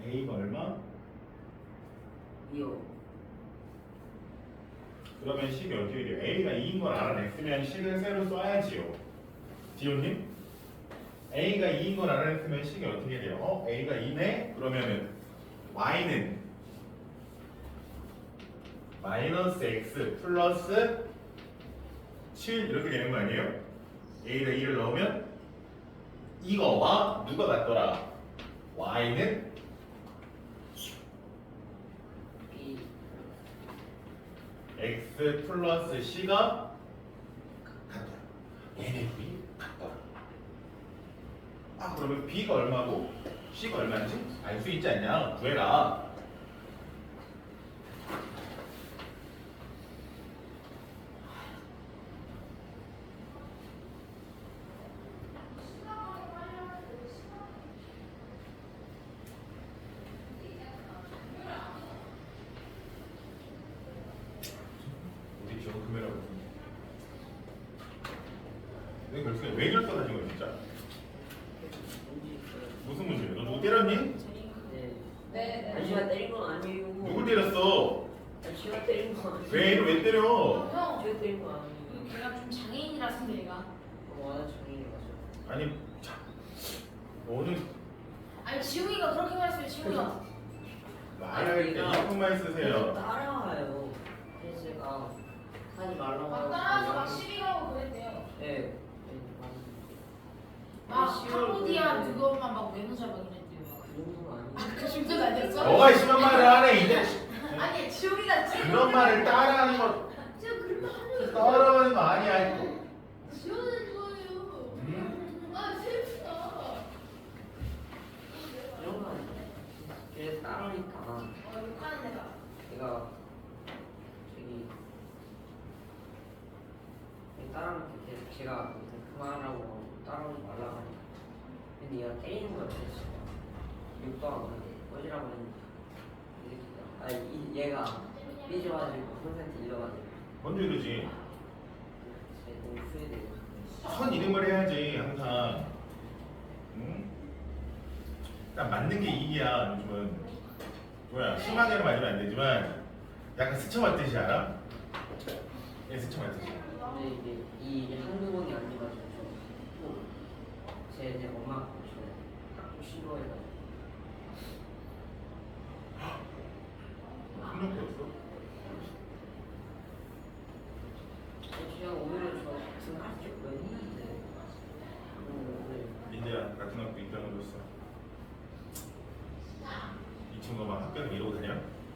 A가 얼마? 2요. 그러면 식이 어떻게 돼요? A가 2인 걸 알아냈으면 식을 새로 써야지요. 디오님? A가 2인 걸 알아냈으면 식이 어떻게 돼요? A가 2네? 그러면은 Y는 마이너스 X 플러스 7 이렇게 되는 거 아니에요? A가 2를 넣으면 이거와 누가 같더라? Y는 B. X 플러스 C가 같더라. 얘네들이 같더라. 아 그러면 B가 얼마고 C가 얼마인지 알 수 있지 않냐? 구해라. 우리 기억 금메라고. 내 결승에 왜 결승 가진 거야 진짜? 문제 있어요. 무슨 문제야? 너 누구 때렸니? 네. 네. 아니, 제가 때린 건 아니에요. 누굴 때렸어? 아니, 제가 때린 건 아니에요. 왜 얘를 왜 때려? 형, 제가 때린 건 아니에요. 걔가 좀 장애인이라서 얘가. 워낙 정인이 맞아. 아니 참 너는 아니 지웅이가 그렇게 말했어요. 지웅이가. 말할 때 이쁜말 쓰세요. 따라와요. 그래서 제가 하지 말라고 막 하고 따라서 막 그냥- 시비 가고 그랬대요. 네. 네, 막 시월 카보디아 그때 그것만 막 외노자 막 이랬대요. 그 정도는 아니에요. 아그 정도는 아니었어? 너가 심한 말을 하네 이제. 아니 지웅이가 그런 말을 따라하는 거 제가 그런 말 하려고. 따라하는 거 아니야. 지원해 줘요. 아 재밌어. 이런 거 아니에요. 그래서 따라오니까 욕하는 애가. 제가 저기 따라오니까 계속 제가 그만하라고 따라오지 말라고 하니까 근데 얘가 때리는 걸 봤어요. 욕도 안 하고 꺼지라고 했는데 이 새끼가 아니 얘가 삐져가지고 선생한테 이러가지고 먼저 이러지. 제가 너무 후회돼요. 선 이름을 해야지 항상. 응? 딱 맞는 게 이기야 요즘은. 뭐야 심하게는 맞으면 안 되지만 약간 스쳐맞듯이 알아? 얘 스쳐맞듯이. 근데 이게 이 일이 한두 번이 아니가지고 또제 엄마가 저딱 싫어해가지고 폭력배였어? 제가 오히려 저 같은 학교 왜 했는데 민재야 같은 학교 입장을 줬어. 이 친구가 막 학교에서 이러고 다녀?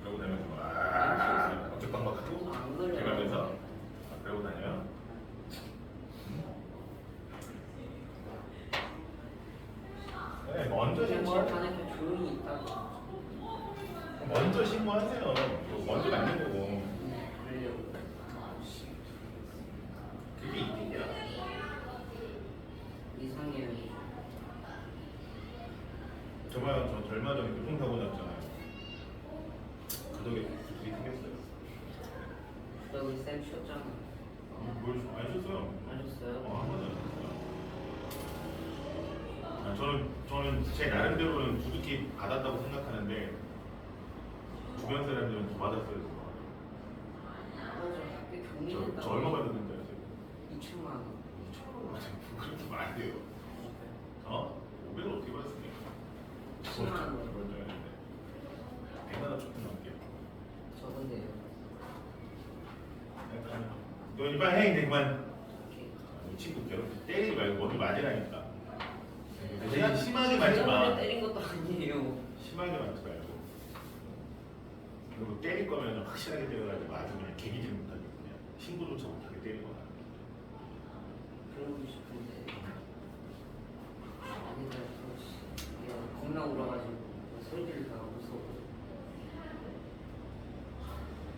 이러고 다니면서 막 어깨빵박하고 안 그래요. 해가면서 막 그러고 다녀요? 네, 먼저 그냥 제 신고하 반에 그냥 조용히 있다가 먼저 신고하세요. 먼저 맞는 거고. 그러려고 그게 이득이야. 이상해요. 저봐요, 저 얼마 전에 교통사고 났잖아요. 그 덕에 두들이 생겼어요. 여기 쌤 쉬었잖아. 뭘안 줬어요? 하셨어요? 하나도 안 줬어요. 저는 제 나름대로는 두둑히 받았다고 생각하는데 주변 사람들은 더 받았어요. 맞아. 학교 경리 저 된다고. 얼마 받았는지 아세요? 2천만 원. 그렇게 말안 돼요. 500을 어떻게 받았습니까? 10만 원. 그걸 줄 알았는데 100만 원 조금 넘게. 적은데요. 너 이만 해 이제 그만. 이렇게. 이 친구 괴롭히 때리지 말고 머리 맞으라니까. 대신 심하게 맞지 제가 마. 원래 때린 것도 아니에요. 심하게 맞지 말고. 그리고 때릴 거면 확실하게 때려가지고 아주 그냥 개기질 못하게 그냥 신고조차 못하게 때리거나. 그러고 싶은데 아니다. 내가 겁나 울어가지고 소리를 다 무서워.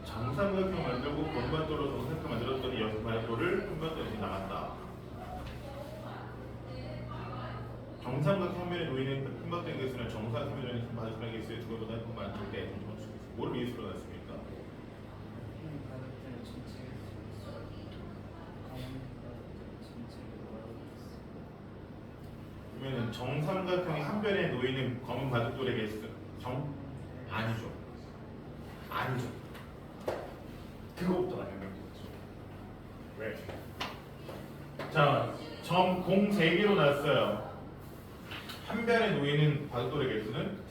정삼각형 만들고 번반도로 정삼각형 만들었더니 연발도를 번반도로 나갔다. 정삼각형 면에 놓이는 핀박된 개수는 정사각형 면에 마지막 개수의 두 배보다 더 많을 때 뭘 미수로 났습니까? 그러면 정삼각형이 한 변에 놓이는 검은 바둑돌의 개수 아니죠. 아니죠. 그거부터 생각해보죠. 왜? 자, 점 공 3개로 났어요. 한 변에 놓이는 바둑돌의 개수는?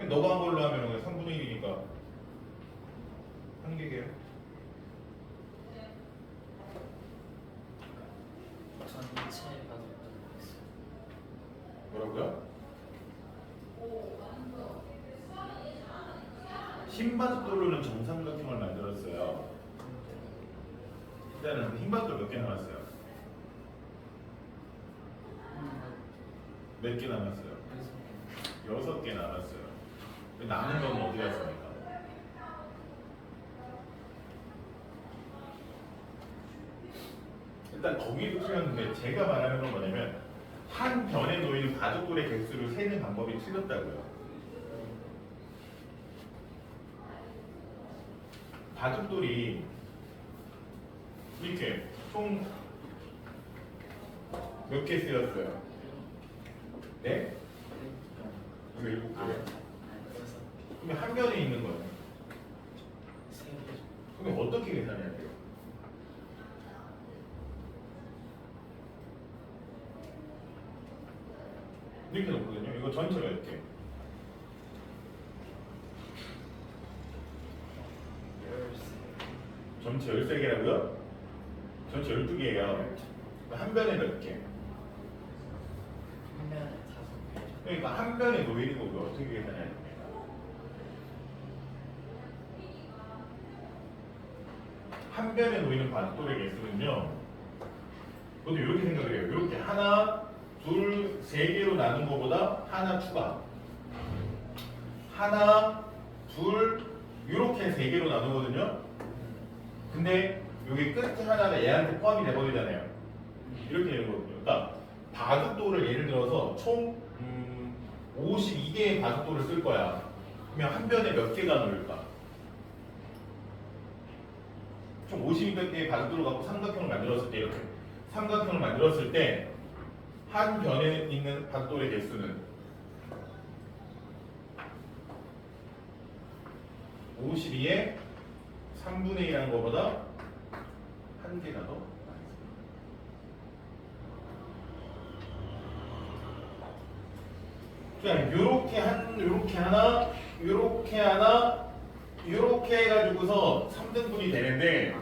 너가 한 걸로 하면 그냥 3분의 1이니까 한 개게요. 전체 바둑돌 개수. 뭐라고요? 흰 바둑돌로는 정삼각형을 만들었어요. 일단은 흰 바둑돌 몇 개 남았어요? 몇 개 남았어요? 6개 남았어요. 남은 건 어디 갔습니까? 일단 거기도 틀렸는데 제가 말하는 건 뭐냐면 한 변에 놓이는 바둑돌의 개수를 세는 방법이 틀렸다고요. 바둑돌이 이렇게 총 몇 개 쓰였어요? 네? 이거 7개예요? 그러면 한 변에 있는 거예요. 그럼 어떻게 계산해야 돼요? 이렇게 놓거든요. 이거 전체가 이렇게. 전체 13개라고요? 전체 12개예요. 한 변에 몇 개? 한 변에 5개. 그러니까 한 변에 놓이는 거고 어떻게 계산해야 돼요? 한 변에 놓이는 바둑돌의 개수는요. 저도 이렇게 생각을 해요. 이렇게 하나, 둘, 3개로 나눈 것보다 하나 추가. 하나, 둘, 이렇게 3개로 나누거든요. 근데 여기 끝에 하나가 얘한테 포함이 돼버리잖아요. 이렇게 되는 거거든요. 그러니까 바둑돌을 예를 들어서 총 52개의 바둑돌을 쓸 거야. 그러면 한 변에 몇 개가 놓일까? 총 52개의 바둑돌을 갖고 삼각형을 만들었을 때 이렇게 삼각형을 만들었을 때 한 변에 있는 바둑돌의 개수는 52의 3분의 1 하는 것보다 한 개가 더 많습니다. 그냥 요렇게 하나, 요렇게 하나, 요렇게 해가지고서 3등분이 되는데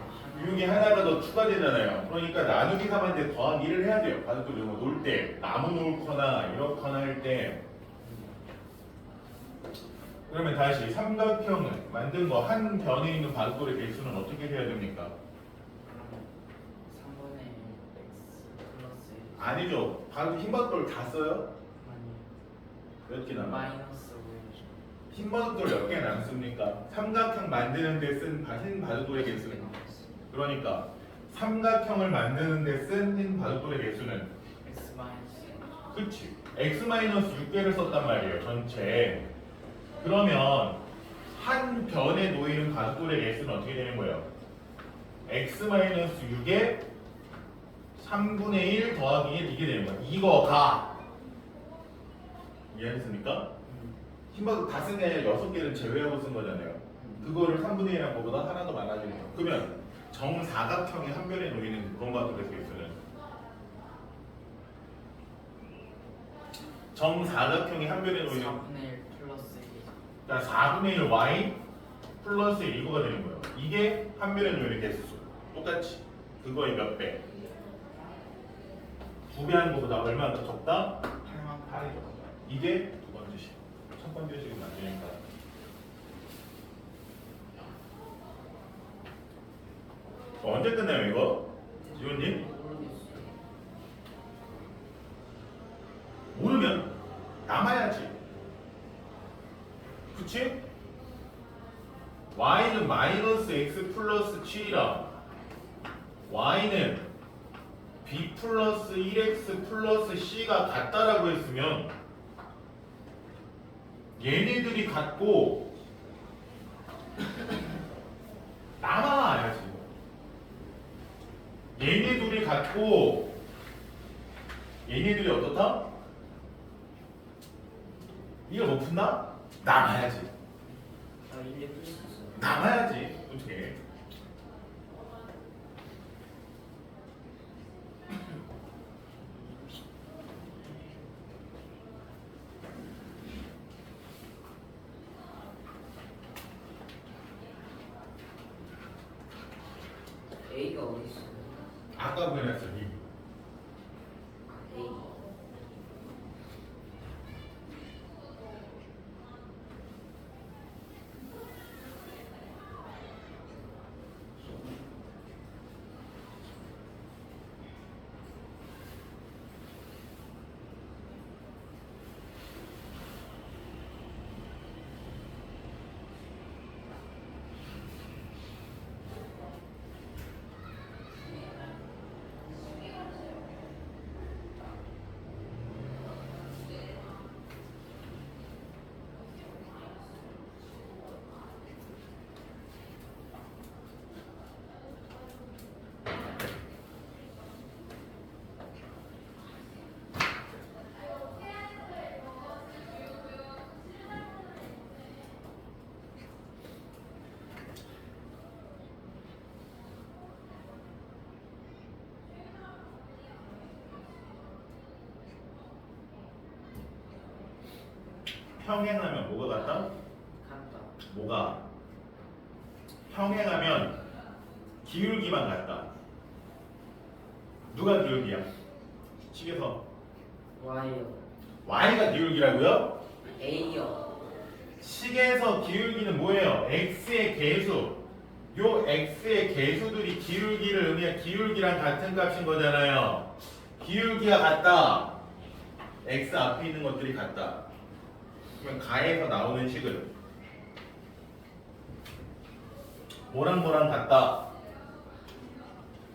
이게 하나가 더 추가되잖아요. 그러니까 나누기 3한테 더하기 1을 해야 돼요. 바둑돌 이런 거 놓을 때 나무 놓거나 이렇거나 할 때. 그러면 다시 삼각형을 만든 거 한 변에 있는 바둑돌의 개수는 어떻게 돼야 됩니까? 3분의 1 x 플러스 1. 아니죠. 흰 바둑돌 다 써요? 아니. 몇 개 남아? 마이너스 5. 흰 바둑돌 몇 개 남습니까? 삼각형 만드는 데 쓴 흰 바둑돌의 개수는? 그러니까 삼각형을 만드는 데 쓴 흰 바둑돌의 개수는? x 마이너스. 그치. x-6개를 썼단 말이에요. 전체. 그러면 한 변에 놓이는 바둑돌의 개수는 어떻게 되는 거예요? x-6에 3분의 1 더하기 1 이게 되는 거예요. 이거가 이해하셨습니까? 흰 바둑 다 쓴 게 아니라 6개를 제외하고 쓴 거잖아요. 그거를 3분의 1 한 거보다 하나 더 많아지는 거예요. 그러면 정사각형의 한 변에 놓이는 그런 바둑돌의 개수는? 정사각형의 한 변에 놓이는 4분의 1 플러스 1. 그러니까 4분의 1 y 플러스 1 이거가 되는 거예요. 이게 한 변에 놓이는 개수. 똑같이 그거의 몇 배? 2배 하는 것보다 얼마나 더 적다? 8만 8이 적다. 이게 두 번째 식. 첫 번째 식은 맞으니까. 언제 끝나요 이거? 지원님? 모르면 남아야지. 그치? y는 마이너스 x 플러스 7이라 y는 b 플러스 1x 플러스 c가 같다라고 했으면 얘네들이 같고 남아야지. 얘네 둘이 같고 얘네들이 어떻다? 이거 못 푼다? 남아야지. 아, 1년 풀수 있어요. 남아야지. 어떻게? A가 어디 있어요? 아까 보내놨어. 이. A. 평행하면 뭐가 같다? 같다. 뭐가? 평행하면 기울기만 같다. 누가 기울기야? 식에서 Y요. y가 기울기라고요? A요. 식에서 기울기는 뭐예요? x의 개수. 요 x의 개수들이 기울기를 의미해 기울기랑 같은 값인 거잖아요. 기울기가 같다. x 앞에 있는 것들이 같다. 그러면 가에서 나오는 식은 뭐랑 뭐랑 같다.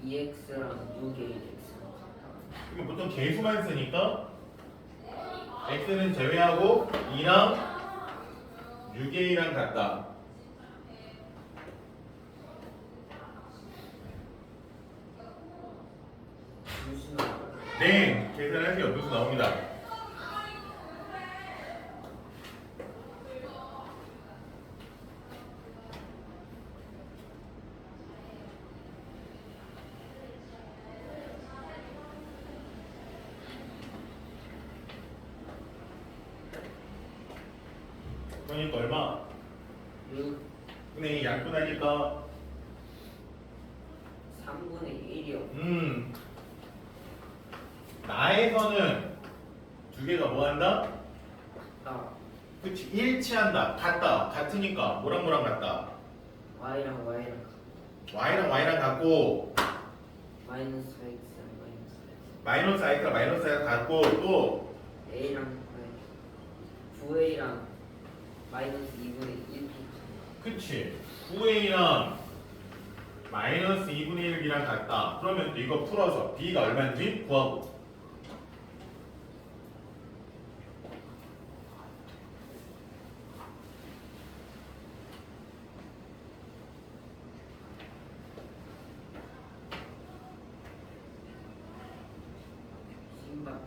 EX랑 6A X랑 같다. 그러면 보통 개수만 쓰니까 x는 제외하고 2랑 6a랑 같다. 무슨 말? 네, 계산하세요. 무슨 나옵니다. 그러니까 얼마? 6 분의 약분하니까 3분의 1이요. 나에서는 두 개가 뭐 한다? 같다. 그치, 일치한다. 같다. 같으니까 뭐랑 뭐랑 같다. Y랑 Y랑 y랑 y랑 같고 마이너스 X랑 마이너스 X. 마이너스 i가 마이너스 i가 같고 또 A랑 9A랑 마이너스 2분의 1 그치 9a랑 마이너스 2분의 1이랑 같다. 그러면 이거 풀어서 b가 얼마인지 구하고 신박.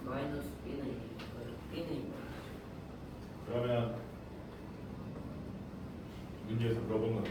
마이너스 B는 이거예요. B는 이거예요. 그러면 문제에서 물어본 건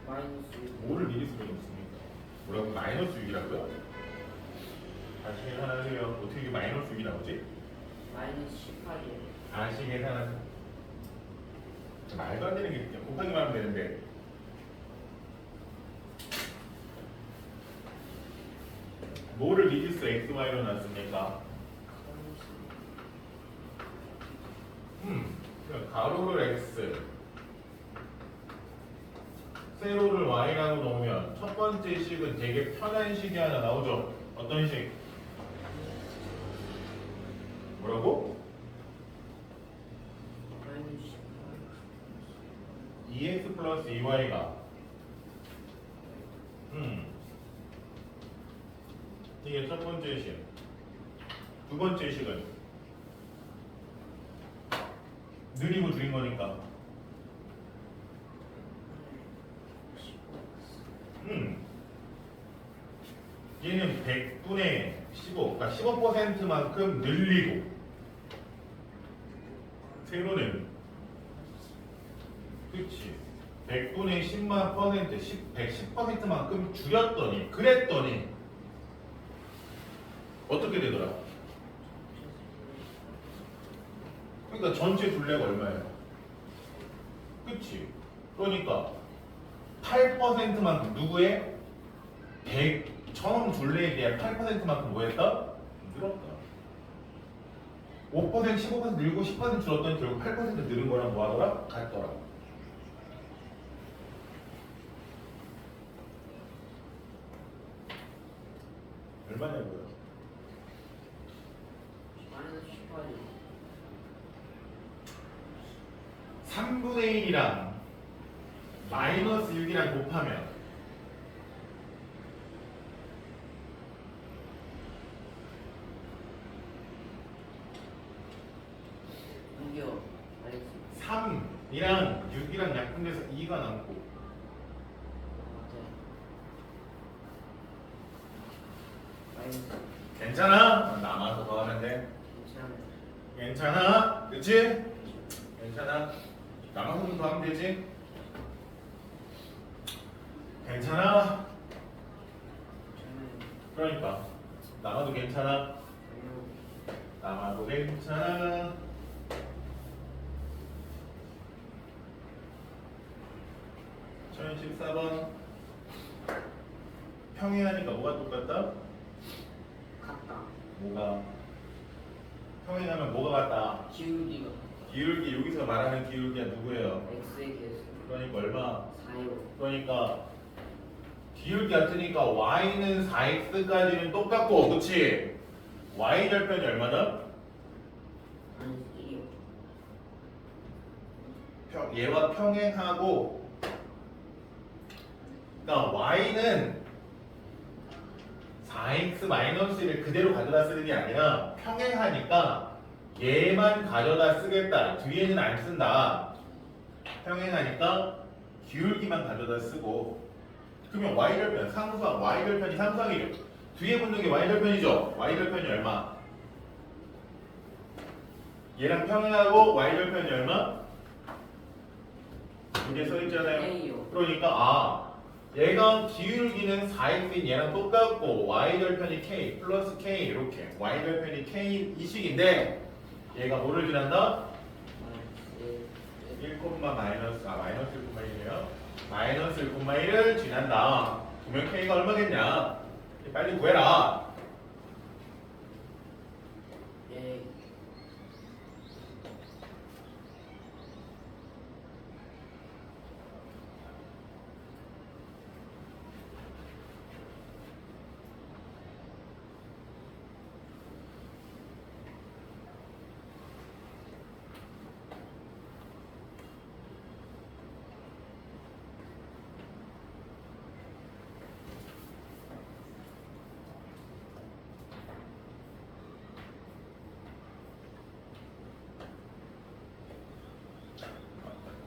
마이너스 1. 뭐를 미리 쓰면 없습니까? 뭐라고? 마이너스 6이라고요? 다시 계산하세요. 어떻게 이게 마이너스 6이 나오지? 마이너스 18이에요. 다시 계산하세요. 말도 안 되는 게 있죠. 곱하기만 하면 되는데. 뭐를 미지수 xy로 놨습니까? 그러니까 가로를 x, 세로를 y라고 놓으면 첫 번째 식은 되게 편한 식이 하나 나오죠. 어떤 식? 뭐라고? 2x 플러스 2y가 이게 첫 번째 식. 두 번째 식은 느리고 줄인 거니까 얘는 100분의 15, 그러니까 15%만큼 늘리고 세로는 그치 100분의 10만 퍼센트 110%만큼 줄였더니 그랬더니 어떻게 되더라? 그러니까 전체 둘레가 얼마예요? 그치? 그러니까 8%만큼 누구의? 처음 둘레에 대해 8%만큼 뭐 했다? 늘었다. 5%, 15% 늘고 10% 줄었더니 결국 8% 늘은 거랑 뭐 하더라? 같더라. 얼마냐고요? 마이너스 10번이 3분의 1이랑 마이너스 6이랑 곱하면 공기요. 알겠습니다. 3이랑 6이랑 약분돼서 2가 남고 마이너스 괜찮아? 남아서 더 하면 돼. 괜찮아요. 괜찮아? 그치? 괜찮아? 남아서 좀 더 하면 되지? 괜찮아? 저는 그러니까 남아도 괜찮아? 전혀 남아도 괜찮아? 천 14번 평행하니까 뭐가 똑같다? 같다. 뭐가? 평행하면 뭐가 같다? 기울기가 기울기 여기서 말하는 기울기가 누구예요? x에 비해서 그러니까 얼마? 4요. 그러니까 기울기 같으니까 y는 4x까지는 똑같고 그치? y 절편이 얼마다? 마이너스 1이요. 얘와 평행하고 그러니까 y는 4x-1을 그대로 가져다 쓰는 게 아니라 평행하니까 얘만 가져다 쓰겠다. 뒤에는 안 쓴다. 평행하니까 기울기만 가져다 쓰고 그러면 y절편 상수항 y절편이 상수항이죠. 뒤에 붙는 게 y절편이죠. y절편이 얼마? 얘랑 평행하고 y절편이 얼마? 이게 써있잖아요. A요. 그러니까 얘가 기울기는 4x인 얘랑 똑같고 y절편이 k 플러스 k 이렇게 y절편이 k 이 식인데 얘가 뭐를 지난다? 1, 마이너스 1,1이네요. 마이너스 1,1을 지난다. 그러면 k가 얼마겠냐? 빨리 구해라. 예.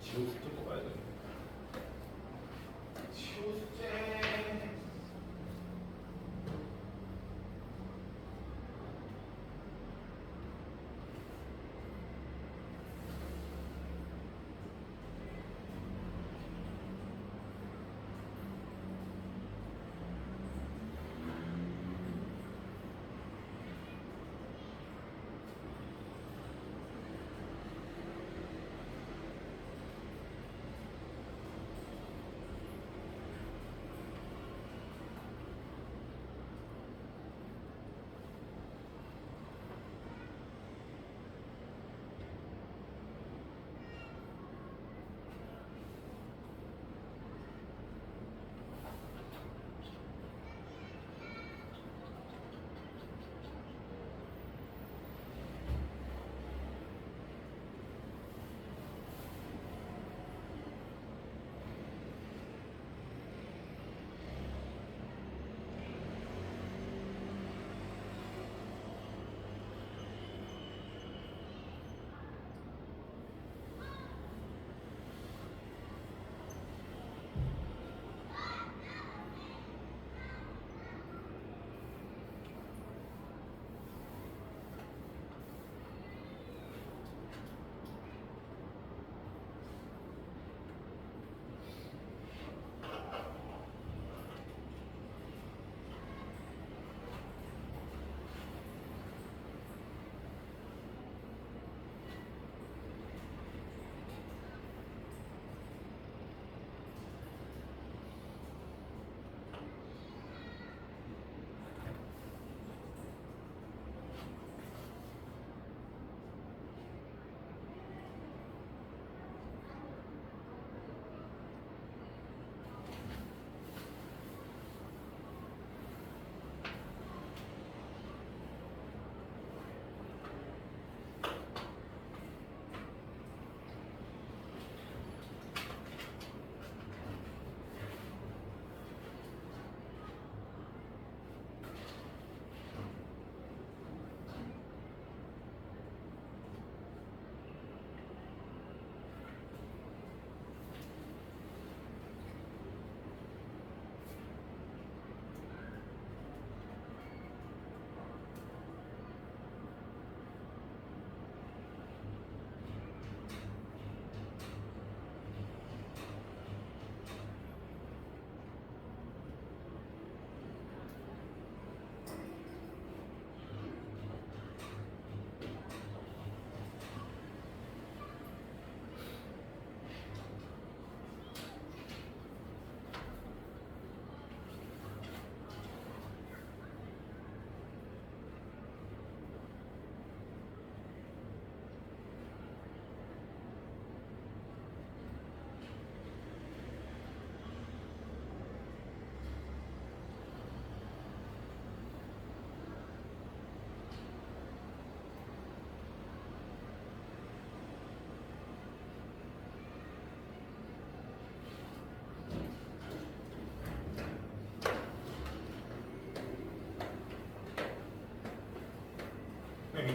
지우 숙제 뽑아야 되는데. 지우 숙제.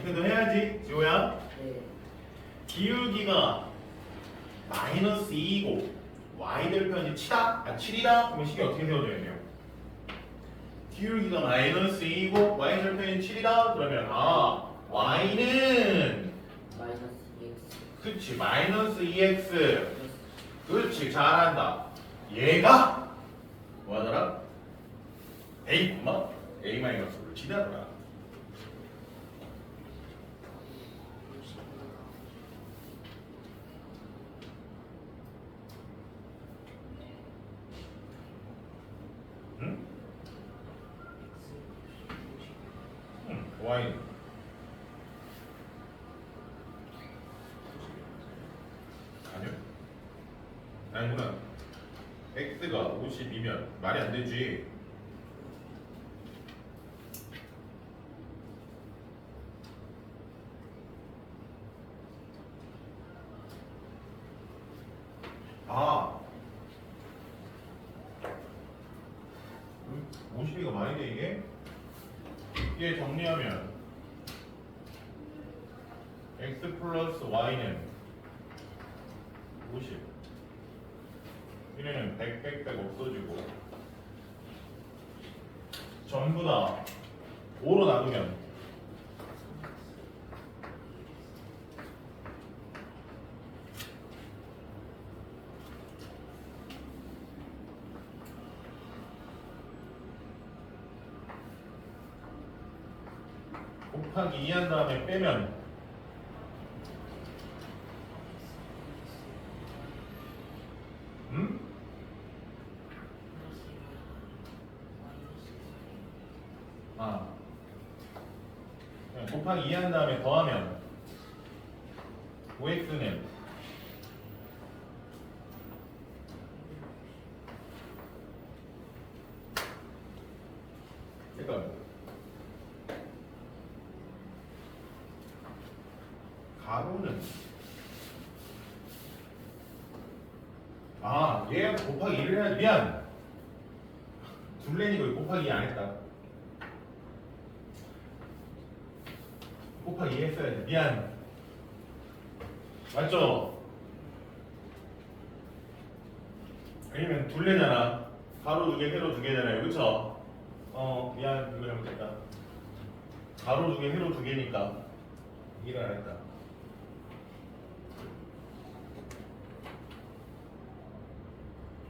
링크도 해야지 지호야. 네. 기울기가 마이너스 2이고 y될 편이 7이다? 그러면 식이 어떻게 세워져야 돼요? 기울기가 마이너스 2이고 y될 편이 7이다? 그러면 y는 마이너스 2x 그치 마이너스 2x 플러스 그렇지 잘한다. 얘가 뭐하더라? a, a 마이너스로 지나더라. 응? y 아니요? 아니구나. x가 52면 말이 안 되지. 아 52가 말이 돼 이게? 이게 정리하면 x 플러스 y는 50 이래는 100 없어지고 전부 다 5로 나누면 곱하기 2 한 다음에 빼면 곱하기 2 한 다음에 더하면 5x는 잠깐 가로는 얘 곱하기 1을 해야지. 미안 둘레니까 곱하기 2 안 했다. 곱하기 2 했어야지. 미안. 맞죠? 왜냐면 둘레잖아. 가로 2개, 세로 2개잖아요. 그쵸? 미안. 이거 잘못했다. 가로 2개, 세로 2개니까 2를 안 했다.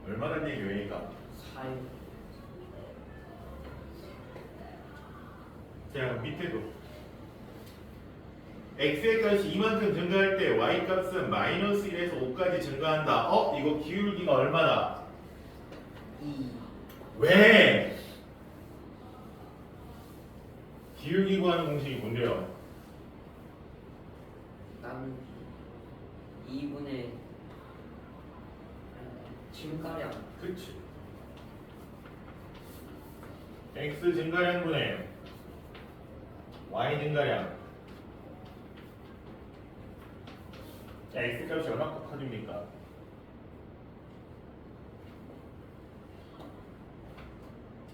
얼마나 얘기 왜니까? 4요. 자, 밑에도 x의 값이 이만큼 증가할 때 y 값은 마이너스 1에서 5까지 증가한다. 이거 기울기가 얼마다? 2 왜? 기울기 구하는 공식이 뭔데요? 나누기 2분의 증가량 그치. x 증가량분의 y 증가량. 자, x 값이 얼마큼 커집니까?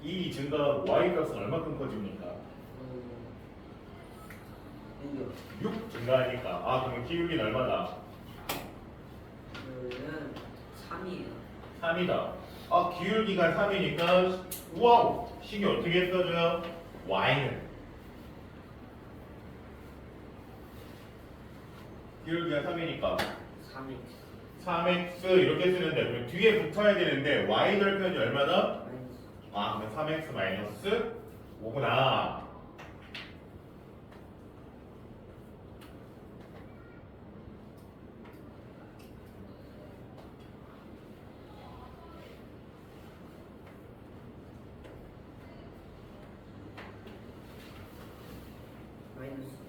이 증가 y 값은 얼마큼 커집니까? 6요. 6 증가하니까. 그러면 기울기는 얼마다? 그는 3이에요. 3이다. 기울기가 3이니까 와우! 식이 어떻게 써져요? y는 기울기가 3이니까 3x 3x 이렇게 쓰는데 그럼 뒤에 붙어야 되는데 y 절편이 얼마다? 마이너스 그럼 3x 마이너스 5구나. 마이너스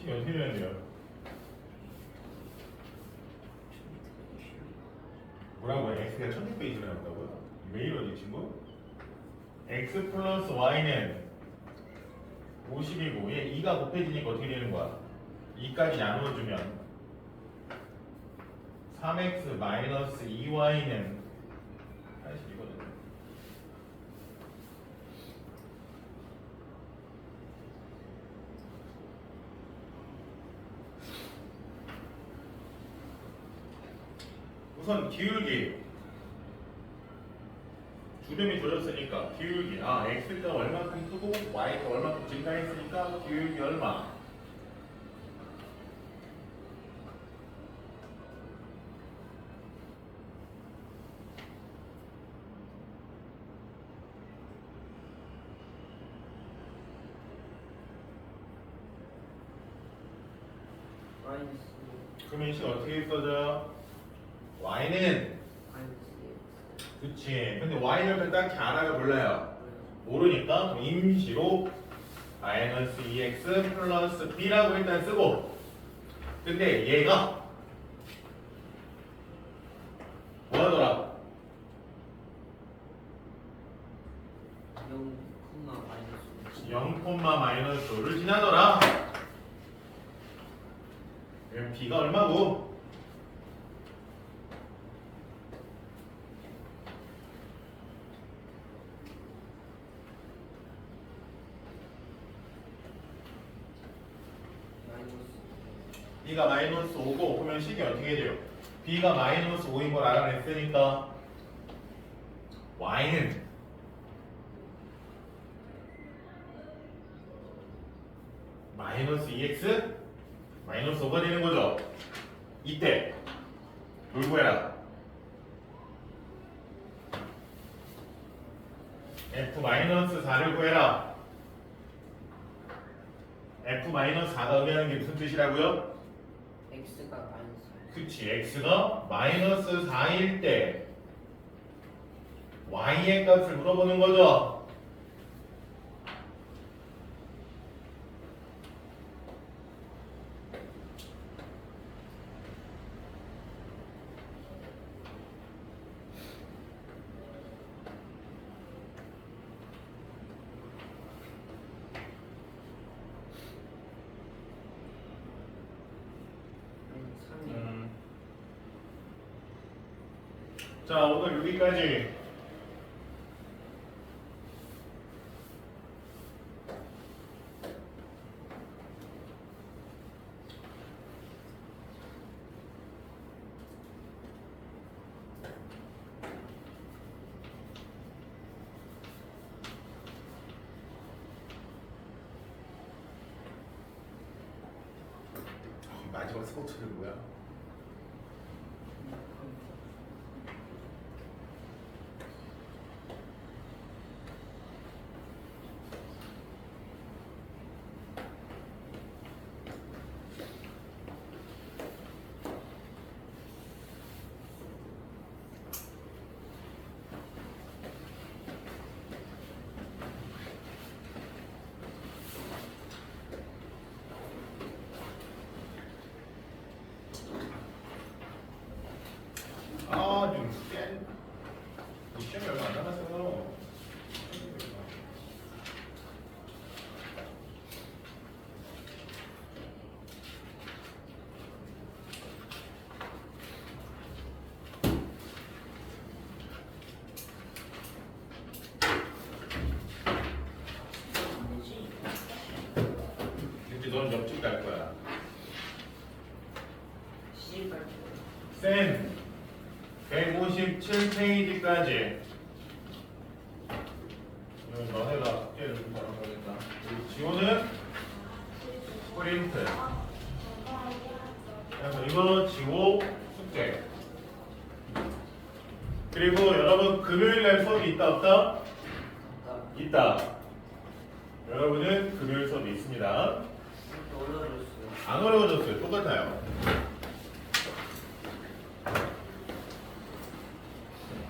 식이 어떻게 되는데요? 뭐라고요? x가 1600 나온다고요? 왜 이러지 친구? x 플러스 y는 50이고 얘 2가 곱해지니까 어떻게 되는 거야? 2까지 나누어주면 3x 마이너스 2y는 80이거든요. 우선 기울기 주름이 줄었으니까 기울기 x가 얼마큼 크고 y가 얼마큼 증가했으니까 기울기 얼마? 마이너스 그러면 식 어떻게 써져? y는 마이너스 그치. 근데 y를 딱히 알아요 몰라요? 모르니까 임시로 마이너스 2x 플러스 b라고 일단 쓰고 근데 얘가 뭐하더라? 0, 마이너스 0, 마이너스 5를 지나더라. 그럼 b가 얼마고? b가 마이너스 5고 그러면 식이 어떻게 돼요? b가 마이너스 5인 걸 알아냈으니까 y는 마이너스 2x 마이너스 5가 되는 거죠. 이때 뭘 구해라? f 마이너스 4를 구해라. f 마이너스 4가 의미하는 게 무슨 뜻이라고요? x가 마이너스 그치, x가 마이너스 4일 때 y의 값을 물어보는 거죠. 자, 오늘 여기까지. 마지막 스포츠는 뭐야? 좀 센. 이 시험이 얼마 안 남았어요. 이제 넌 옆집 갈 거야. 시집갈 때 센 157페이지까지 너네가 숙제를 좀 잘한 거겠다. 그리고 지호는 프린트. 그래서 이거 지호 숙제. 그리고 여러분 금요일날 수업이 있다 없다? 있다. 여러분은 금요일 수업이 있습니다. 어려워졌어요. 안 어려워졌어요. 똑같아요.